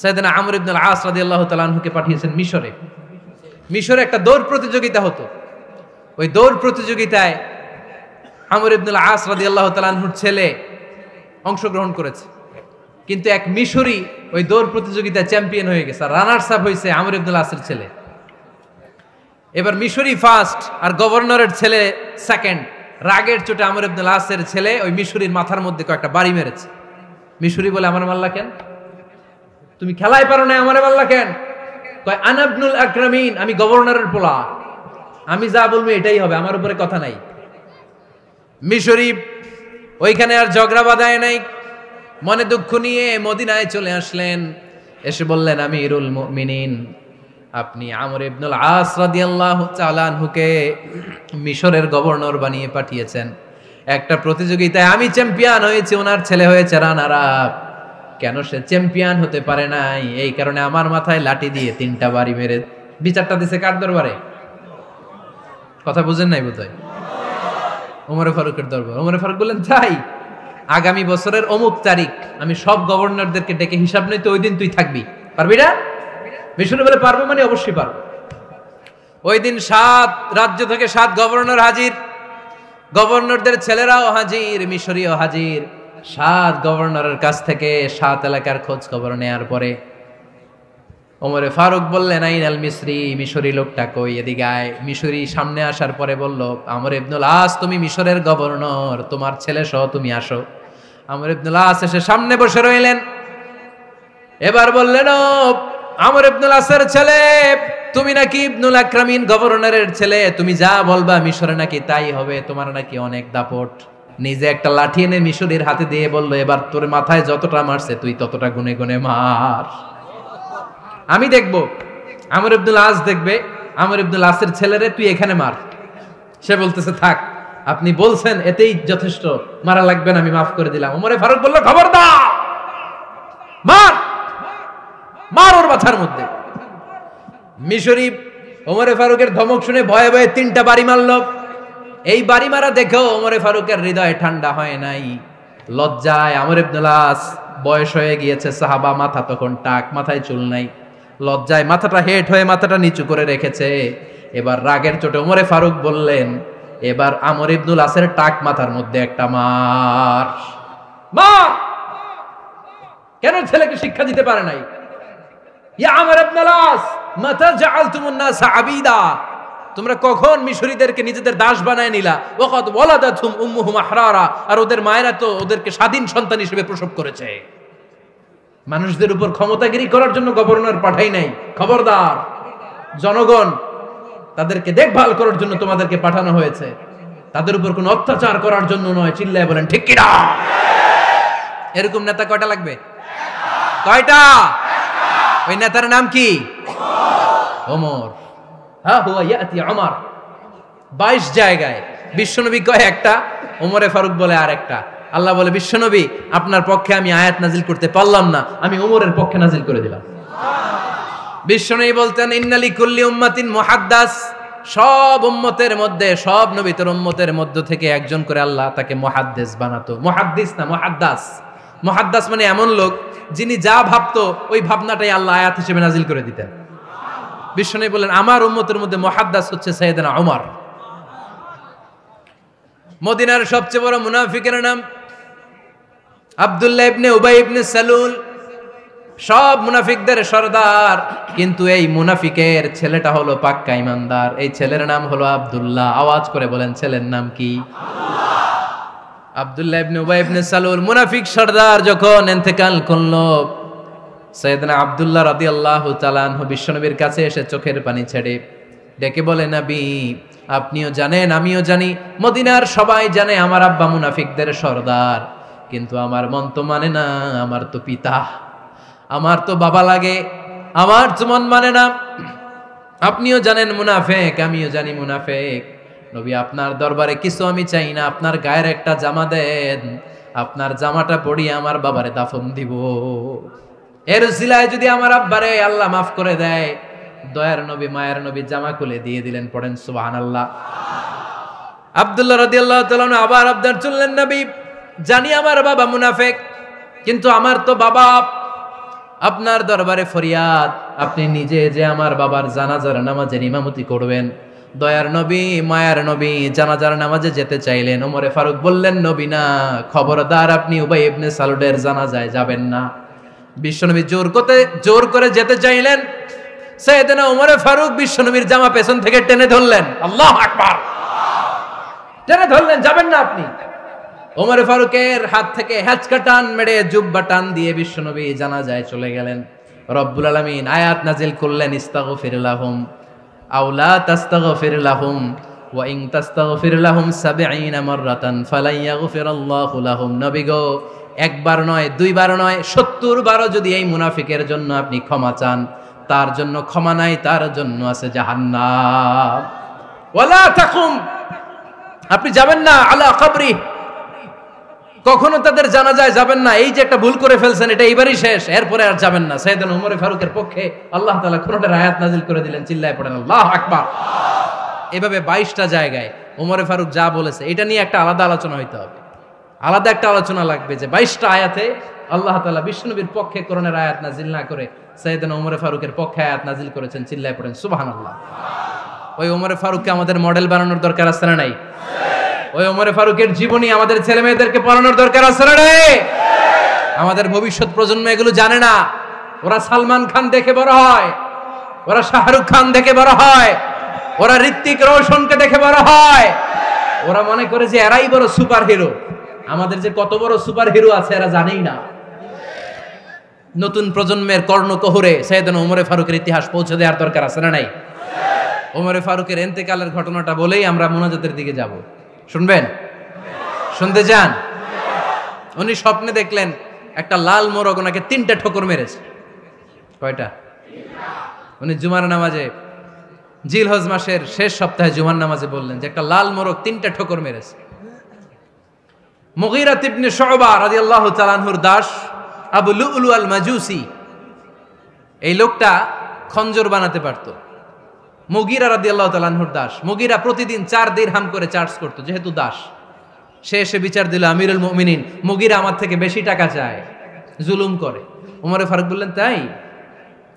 A: সাইয়েদনা আমর ইবনে আল-আস রাদিয়াল্লাহু তাআলা আনহুকে পাঠিয়েছেন মিশরে। মিশরে একটা দৌড় প্রতিযোগিতা হতো। ওই দৌড় প্রতিযোগিতায় আমর ইবনে আল-আস রাদিয়াল্লাহু তাআলা আনহুর ছেলে অংশগ্রহণ করেছে, কিন্তু এক মিশরি ওই দৌড় প্রতিযোগিতায় চ্যাম্পিয়ন হয়ে গেছে। রানার্স আপ হয়েছে আমর ইবনে আল-আসের ছেলে। এবার মিশরি ফার্স্ট আর গভর্নরের ছেলে সেকেন্ড। রাগের চোটে আমর ইবনে আল-আসের ছেলে ওই মিশরির মাথার মধ্যে কয়েকটা বাড়ি মেরেছে। মিশরি বলে, আমার মাল্লা কেন? তুমি খেলায় পারো না, আমারে মাল্লা কেন? কয়, আনা ইবনুল আকরামিন, আমি গভর্নরের পোলা, আমি যা বলবো এটাই হবে, আমার উপরে কথা নাই। মিশরি ওইখানে আর ঝগড়া বাঁধায় নাই, মনে দুঃখ নিয়ে মদিনায় চলে আসলেন। এসে বললেন, আমিরুল মুমিনিন, আপনি আমর ইবনুল আস রাদিয়াল্লাহু তাআলা আনহুকে মিশরের গভর্নর বানিয়ে পাঠিয়েছেন। একটা প্রতিযোগিতায় আমি চ্যাম্পিয়ন হয়েছি, ওনার ছেলে হয়েছে রানার আপ। কেন সে চ্যাম্পিয়ন হতে পারে নাই? এই কারণে আমার মাথায় লাঠি দিয়ে 3টা বাড়ি মেরে বিচারটা দিছে কার দরবারে? কথা বুঝেন নাই বোধহয়? ওমর ফারুকের দরবার। ওমর ফারুক বললেন, তাই আগামী বছরের অমুক তারিখ আমি সব গভর্নরদেরকে ডেকে হিসাব নেই, তো ওই দিন তুই থাকবি, পারবি না? মিশরে বলে, পারবো মানে অবশ্যই পারবো। ওই দিন 7 রাজ্য থেকে 7 গভর্নর হাজির, গভর্নরদের ছেলেরাও হাজির, মিশরীয় হাজির। 7 গভর্নরের কাছ থেকে 7 এলাকার খোঁজ খবর নেয়ার পরে ওমরে ফারুক বললেন, আইনাল মিসরি, মিশরি লোকটা কই, এদিকে আয়। মিশরি সামনে আসার পরে বলল, আমর ইবনুল আস, তুমি মিশরের গভর্নর, তোমার ছেলে সহ তুমি আসো। আমর ইবনুল আস এসে সামনে বসে রইলেন। এবার বললেন, ও আমর ইবনুল আসের ছেলে, তুমি নাকি ইবনুল আকরামিন গভর্নরের ছেলে, তুমি যা বলবা মিশরে নাকি তাই হবে, তোমার নাকি অনেক দাপট। নিজে একটা লাঠি এনে মিশরীর হাতে দিয়ে বলল, এবার তোর মাথায় যতটা মারছে তুই ততটা গুনে গুনে মার, আমি দেখবো। আমর ইবনুল আস দেখবে, আমর ইবনুল আসের ছেলেরে তুই এখানে মার। সে বলতেছে, থাক, আপনি বলছেন এতেই যথেষ্ট, মারা লাগবে না, আমি মাফ করে দিলাম। ওমরে ফারুক বলল, খবরদার, মার, মার ওর মাথার মধ্যে। মিশরি ওমরে ফারুকের ধমক শুনে ভয়ে ভয়ে 3টা বাড়ি মারল। এই বাড়ি মারা দেখেও ওমরে ফারুকের হৃদয় ঠান্ডা হয় নাই। লজ্জায় আমর ইবনুল আস, বয়স হয়ে গিয়েছে সাহাবা, মাথা তখন টাক, মাথায় চুল নাই, লজ্জায় মাথাটা হেট হয়ে মাথাটা নিচু করে রেখেছে। এবার রাগের চোটে ওমরে ফারুক বললেন, এবার আমর ইবনুল আসের টাক মাথার মধ্যে একটা মার, মার। কেন ছেলেকে শিক্ষা দিতে পারে নাই? ইয়া আমর ইবনুল আস, মাতা জাআলতুমুন নাস আবিদা, তোমরা কখন মিশরীদেরকে নিজেদের দাস বানায় নিলা? ওয়াকাদ ওয়ালাদাতুম উম্মুহুম আহরারা, আর ওদের মায়েরা তো ওদেরকে স্বাধীন সন্তান হিসেবে প্রসব করেছে। মানুষদের উপর ক্ষমতাগিরি করার জন্য গভর্নর পাঠাই নাই। খবরদার, জনগণ, তাদেরকে দেখভাল করার জন্য তোমাদেরকে পাঠানো হয়েছে, তাদের উপর কোনো অত্যাচার করার জন্য নয়। চিল্লায় বলেন ঠিক কিনা? এরকম নেতা কয়টা লাগবে? কয়টা? ওই নেতার নাম কি? ওমর। হ্যাঁ, হুয়া ইয়াতি ওমর। 22 জায়গায় বিশ্বনবী কয় একটা, ওমরে ফারুক বলে আর একটা। আল্লাহ বলে, বিশ্বনবী, আপনার পক্ষে আমি আয়াত নাজিল করতে পারলাম না, আমি ওমরের পক্ষে নাজিল করে দিলাম। বিশ্বনবী বলতেন, ইন্নালি কুল্লি উম্মাতিন মুহাদ্দাস, সব উম্মতের মধ্যে, সব নবীর উম্মতের মধ্য থেকে একজন করে আল্লাহ তাকে মুহাদ্দিস বানাতো। মুহাদ্দিস না, মুহাদ্দাস। মুহাদ্দাস মানে এমন লোক যিনি যা ভাবতো ওই ভাবনাটাই আল্লাহ আয়াত হিসেবে নাজিল করে দিতেন। বিশ্বনবী বলেন, আমার উম্মতের মধ্যে মুহাদ্দাস হচ্ছে সাইয়েদনা ওমর। মদিনার সবচেয়ে বড় মুনাফিকের নাম আব্দুল্লাহ ইবনে উবাই ইবনে সালুল, সব মুনাফিকদের সরদার। কিন্তু এই মুনাফিকের ছেলেটা হলো পাক্কা ইমানদার। এই ছেলের নাম হলো আব্দুল্লাহ। আওয়াজ করে বলেন, ছেলের নাম কি? আব্দুল্লাহ ইবনে উবাই ইবনে সালুল। মুনাফিক সরদার যখন ইন্তেকাল করলো, সাইয়েদনা আব্দুল্লাহ রাদিয়াল্লাহু তাআলা আনহু বিশ্বনবীর কাছে এসে চোখের পানি ছেড়ে ডেকে বলে, নবী, আপনিও জানেন, আমিও জানি, মদিনার সবাই জানে আমার আব্বা মুনাফিকদের সরদার, কিন্তু আমার মন তো মানে না, আমার তো পিতা, আমার তো বাবা লাগে, আমার তো মন মানে না। আপনিও জানেন মুনাফিক, আমিও জানি মুনাফিক। নবী, আপনার দরবারে কিছু আমি চাই না, আপনার গায়ের একটা জামা দেন, আপনার জামাটা পরিয়ে আমার বাবারে দাফন দিব। এর উসিলায় যদি আমার আব্বারে আল্লাহ মাফ করে দেয়, দয়ার নবী মায়ের নবী জামা খুলে দিয়ে দিলেন। পড়েন সুবহানাল্লাহ। আব্দুল্লাহ রাদিয়াল্লাহু তাআলা আবার আবদার চললেন, নবী জানি আমার বাবা মুনাফিক, কিন্তু আমার তো বাবা আপনার দরবারে ফরিয়াদ, আপনি নিজে যে আমার বাবার জানাজার নামাজের ইমামতি করবেন। দয়ার নবী মায়ার নবী জানাজার নামাজে যেতে চাইলেন। ওমরে ফারুক বললেন, নবী না, খবরদার আপনি উবাই ইবনে সালুলের জানাজায় যাবেন না। বিশ্বনবী জোর করে যেতে চাইলেন। সাইয়েদনা ওমরে ফারুক বিশ্বনবীর জামা পেছন থেকে টেনে ধরলেন। আল্লাহু আকবার, টেনে ধরলেন, যাবেন না আপনি। ওমরে ফারুকের হাত থেকে হ্যাচকা টান মেরে জুব্বা টান দিয়ে বিশ্বনবী জানাজায় চলে গেলেন। রব্বুল আলামিন আয়াত নাজিল করলেন, ইস্তাগফির লাহুম আও লা তাস্তাগফির লাহুম ওয়া ইন তাস্তাগফির লাহুম ৭০ মাররাতান ফালান ইয়াগফিরাল্লাহু লাহুম। নবী গো, একবার নয়, দুইবার নয়, ৭০ বারও যদি এই মুনাফিকের জন্য আপনি ক্ষমা চান, তার জন্য ক্ষমা নাই, তার জন্য আছে জাহান্নাম। ওয়ালা তাকুম, আপনি যাবেন না আলা কবরি, কখনো তাদের জানাজায় যাবেন না। এই যে একটা ভুল করে ফেলছেন, এটা এইবারই শেষ, এরপরে আর যাবেন না। সাইয়েদনা ওমর ফারুকের পক্ষে আল্লাহ তাআলা কোরআনের আয়াত নাযিল করে দিলেন। চিল্লায় পড়েন আল্লাহু আকবার। এভাবে 22টা জায়গায় ওমর ফারুক যা বলেছে, এটা নিয়ে একটা আলাদা আলোচনা হইতে হবে, আলাদা একটা আলোচনা লাগবে যে 22টা আয়াতে আল্লাহ তাআলা বিশ্বনবীর পক্ষে কোরআনের আয়াত নাযিল না করে সাইয়েদনা ওমর ফারুকের পক্ষে আয়াত নাযিল করেছেন। চিল্লায় পড়েন সুবহানাল্লাহ। ওই ওমর ফারুককে আমাদের মডেল বানানোর দরকার আছে না নাই? ওই ওমর ফারুকের জীবনী আমাদের ছেলে মেয়েদেরকে পড়ানোর দরকার আছে না নাই? আমাদের ভবিষ্যৎ প্রজন্ম এগুলো জানে না। ওরা সালমান খান দেখে বড় হয়, ওরা শাহরুখ খান দেখে বড় হয়, ওরা ঋত্বিক রোশনকে দেখে বড় হয়। ওরা মনে করে যে এরাই বড় সুপার হিরো। আমাদের যে কত বড় সুপার হিরো আছে এরা জানেই না। নতুন প্রজন্মের কর্ণকোহরে সাইয়েদনা ওমর ফারুকের ইতিহাস পৌঁছে দেওয়ার দরকার আছে না নাই? ওমর ফারুকের ইন্তেকালের ঘটনাটা বলেই আমরা মুনাজাতের দিকে যাব। শুনবেন? শুনতে চান? উনি স্বপ্নে দেখলেন একটা লাল মোরগ ওনাকে 3টা ঠোকর মেরেছে। কয়টা? উনি জুমার নামাজে, জিলহজ মাসের শেষ সপ্তাহে জুমার নামাজে বললেন যে একটা লাল মোরগ 3টা ঠোকর মেরেছে। মুগীরা ইবনে শুবা রাদিয়াল্লাহু তাআলা আনহুর দাস আবু লুলু আল মাজুসি, এই লোকটা খঞ্জর বানাতে পারত। মুগীরা রাদিয়াল্লাহু তাআলা আনহুর দাস। মুগীরা প্রতিদিন 4 দিরহাম করে চার্জ করত, যেহেতু দাস। সে এসে বিচার দিল, আমিরুল মুমিনিন, মুগীরা আমার থেকে বেশি টাকা চায়, জুলুম করে। ওমরে ফারুক বললেন, তাই?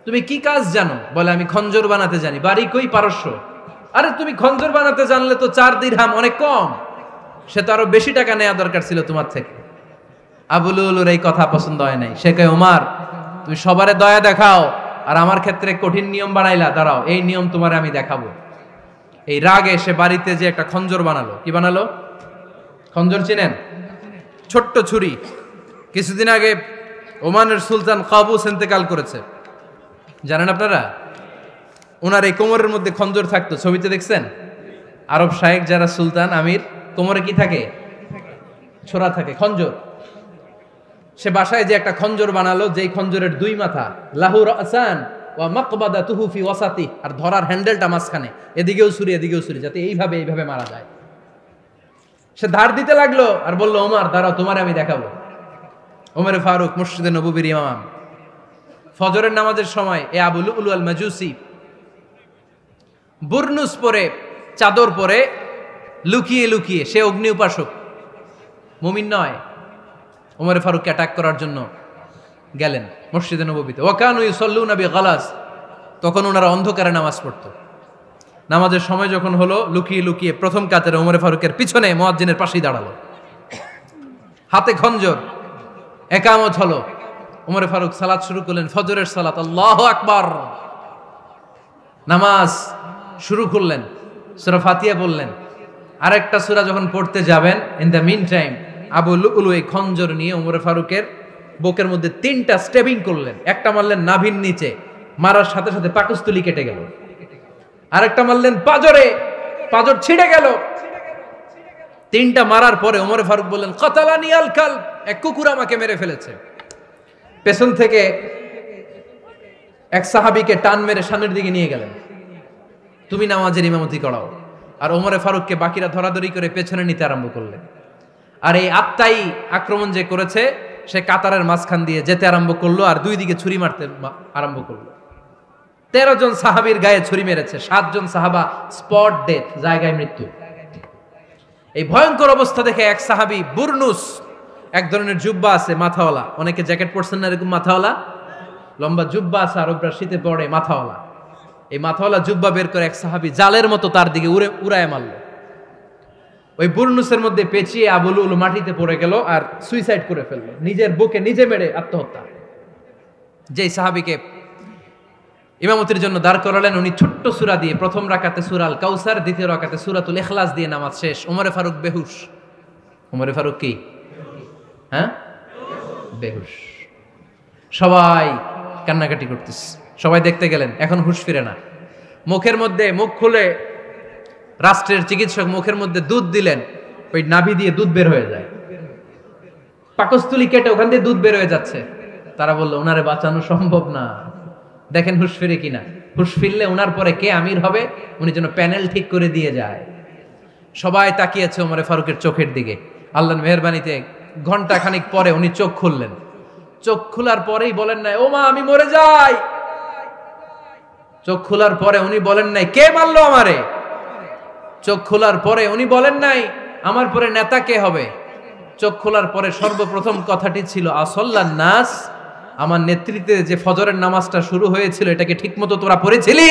A: তুমি কি কাজ জানো? বলে, আমি খঞ্জর বানাতে জানি। বাড়ি কই? পারস্য। আরে তুমি খঞ্জর বানাতে জানলে তো 4 দিরহাম অনেক কম, সে তো আরো বেশি টাকা নেওয়া দরকার ছিল তোমার থেকে। আবু লুলুর এই কথা পছন্দ হয় নাই। সে কয়, ওমর তুমি সবারে দয়া দেখাও, আর আমার ক্ষেত্রে কঠিন নিয়ম বানাইলা, দাঁড়াও এই নিয়ম তোমারে আমি দেখাবো। এই রাগে সে বাড়িতে যে একটা খঞ্জর বানালো। কি বানালো? খঞ্জর চিনেন? ছোট্ট ছুরি। কিছুদিন আগে ওমানের সুলতান কাবুস ইন্তেকাল করেছে, জানেন আপনারা? ওনার এই কোমরের মধ্যে খঞ্জর থাকতো, ছবিতে দেখছেন? আরব শায়েখ যারা সুলতান আমির, কোমরে কি থাকে? ছোরা থাকে, খঞ্জর। সে বাসায় যে একটা খঞ্জর বানালো, যেই খঞ্জরের 2 মাথা, লাহু রাসান ওয়া মাকবাদাতুহু ফি ওয়াসাতি, আর ধরার হ্যান্ডেলটা মাঝখানে, এদিকেও ছুরি এদিকেও ছুরি, যাতে এইভাবে মারা যায়। সে ধার দিতে লাগলো আর বলল, ওমর দাঁড়াও, তোমার আমি দেখাবো। ওমর ফারুক মসজিদে নববীর ইমাম, ফজরের নামাজের সময় এ আবু লুলু আল মাজুসি বুরনুস পরে, চাদর পরে, লুকিয়ে লুকিয়ে, সে অগ্নি উপাসক, মুমিন নয়, ওমর ফারুককে অ্যাটাক করার জন্য গেলেন মসজিদে নববীতে। ওয়াকানু ইউসাল্লুনা বিগালাস, তখন ওনারা অন্ধকারে নামাজ পড়তো। নামাজের সময় যখন হলো, লুকিয়ে লুকিয়ে প্রথম কাতারে ওমর ফারুকের পিছনে মুয়াজ্জিনের পাশেই দাঁড়ালো, হাতে খঞ্জর। একামত হলো, ওমর ফারুক সালাত শুরু করলেন, ফজরের সালাত, আল্লাহু আকবার। নামাজ শুরু করলেন, সূরা ফাতিহা বললেন। আরেকটা সূরা যখন পড়তে যাবেন, in the meantime Abu লুলু এই খঞ্জর নিয়ে ওমর ফারুকের বুকের মধ্যে 3টা স্টেবিং করলেন। একটা মারলেন নাভির নিচে, মারার সাথে সাথে পাকস্থলী কেটে গেল। আরেকটা মারলেন পাজরে, পাজর ছিঁড়ে গেল। 3টা মারার পরে ওমর ফারুক বললেন, কাতালানি আল কালব, এক কুকুর আমাকে মেরে ফেলেছে। পেছন থেকে এক সাহাবীকে টান মেরে সামনের দিকে নিয়ে গেলেন, তুমি নামাজের ইমামতি করাও। আর ওমর ফারুককে বাকিরা ধরাধরি করে পেছনে নিতে আরম্ভ করলেন। আর এই আত্মাই আক্রমণ যে করেছে, সে কাতারের মাঝখান দিয়ে যেতে আরম্ভ করলো আর দুই দিকে ছুরি মারতে আরম্ভ করলো। 13 জন সাহাবীর গায়ে ছুরি মেরেছে, 7 জন সাহাবা স্পট ডেথ, জায়গায় মৃত্যু। এই ভয়ঙ্কর অবস্থা দেখে এক সাহাবী বুরনুস, এক ধরনের জুব্বা আছে মাথাওয়ালা, অনেকে জ্যাকেট পরছেন না এরকম মাথাওয়ালা, লম্বা জুব্বা আছে আরবরা শীতে পরে মাথাওয়ালা, এই মাথাওয়ালা জুব্বা বের করে এক সাহাবী জালের মতো তার দিকে উড়ায় মারল। ওই বুরনুসের মধ্যে পেঁচিয়ে আবু লুলু মাটিতে পড়ে গেল আর সুইসাইড করে ফেললো, নিজের বুকে নিজে মেরে আত্মহত্যা। যেই সাহাবীকে ইমামতির জন্য দাঁড় করালেন, উনি ছোট্ট সূরা দিয়ে প্রথম রাকাতে সূরা আল কাউসার, দ্বিতীয় রাকাতে সূরাতুল ইখলাস দিয়ে নামাজ শেষ। ওমরে ফারুক বেহুশ। ওমরে ফারুক কি? হ্যাঁ, বেহুশ। সবাই কান্নাকাটি করতেছে, সবাই দেখতে গেলেন, এখন হুঁশ ফিরে না। মুখের মধ্যে মুখ খুলে রাষ্ট্রের চিকিৎসক মুখের মধ্যে দুধ দিলেন, ওই নাভি দিয়ে দুধ বের হয়ে যায়, পাকস্থলী কেটে ওখান দিয়ে দুধ বের হয়ে যাচ্ছে। তারা বললো ওনারে বাঁচানো সম্ভব না, দেখেন হুঁশ ফিরে কিনা। হুঁশ ফিরলে ওনার পরে কে আমির হবে, উনি যেন প্যানেল ঠিক করে দিয়ে যায়। সবাই তাকিয়েছে ওমরে ফারুকের চোখের দিকে। আল্লাহর মেহেরবানিতে ঘন্টা খানিক পরে উনি চোখ খুললেন। চোখ খোলার পরেই বলেন নাই ও মা আমি মরে যাই। চোখ খোলার পরে উনি বলেন নাই কে মারলো আমারে। চোখ খোলার পরে উনি বলেন নাই আমার পরে নেতা কে হবে। চোখ খোলার পরে সর্বপ্রথম কথাটি ছিল আসল্লান নাস, আমার নেতৃত্বে যে ফজরের নামাজটা শুরু হয়েছিল এটাকে ঠিকমতো তোরা পড়েছিলি?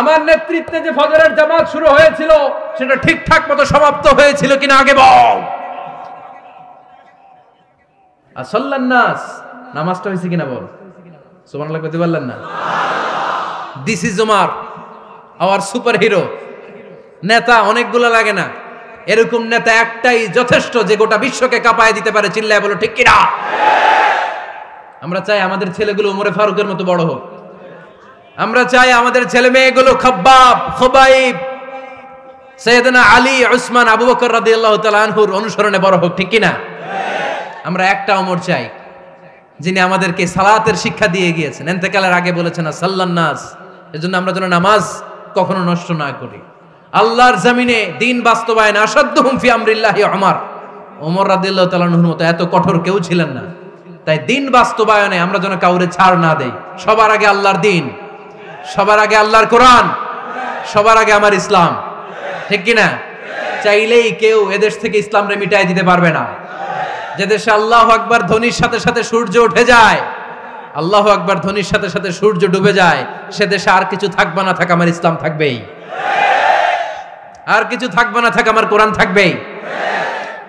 A: আমার নেতৃত্বে যে ফজরের জামাত শুরু হয়েছিল সেটা ঠিকঠাক মতো সমাপ্ত হয়েছিল কিনা আগে বল। আসল্লান নাস, নামাজটা হয়েছে কিনা বল। সুবহানাল্লাহ কইতে পারলেন না? This is Omar, hour super hero. নেতা অনেকগুলো লাগে না, এরকম নেতা একটাই যথেষ্ট যে গোটা বিশ্বকে কাঁপায় দিতে পারে। চিল্লায় বলো ঠিক কিনা? আমরা চাই আমাদের ছেলেগুলো ওমরে ফারুকের মতো বড় হোক। আমরা চাই আমাদের ছেলে মেয়েগুলো খাব্বাব, খুবাইব, সাইয়েদনা আলী, উসমান, আবু বকর রাদিয়াল্লাহু তাআলা আনহুর অনুসরণে বড় হোক, ঠিক কিনা? আমরা একটা ওমর চাই যিনি আমাদেরকে সালাতের শিক্ষা দিয়ে গিয়েছেন, ইন্তেকালের আগে বলেছেন সাল্লান নাস। এজন্য আমরা যেন নামাজ কখনো নষ্ট না করি। আল্লাহর জমিনে দিন বাস্তবায়ন আসাদ্দুহুম ফি আমরিল্লাহি ওমর রাদিয়াল্লাহু তাআলা আনহুর মতো এত কঠোর কেউ ছিলেন না। তাই দিন বাস্তবায়নে আমরা যেন কাউরে ছাড় না দেই। সবার আগে আল্লাহর দিন, সবার আগে আল্লাহর কোরআন, সবার আগে আমার ইসলাম, ঠিক কিনা? চাইলেই কেউ এদেশ থেকে ইসলামরে মিটাই দিতে পারবে না। যে দেশে আল্লাহু আকবার ধ্বনির সাথে সাথে সূর্য উঠে যায়, আল্লাহু আকবার ধ্বনির সাথে সাথে সূর্য ডুবে যায়, সে দেশে আর কিছু থাকবে না থাক আমার ইসলাম থাকবেই, আর কিছু থাকবে না থাক আমার কোরআন থাকবেই।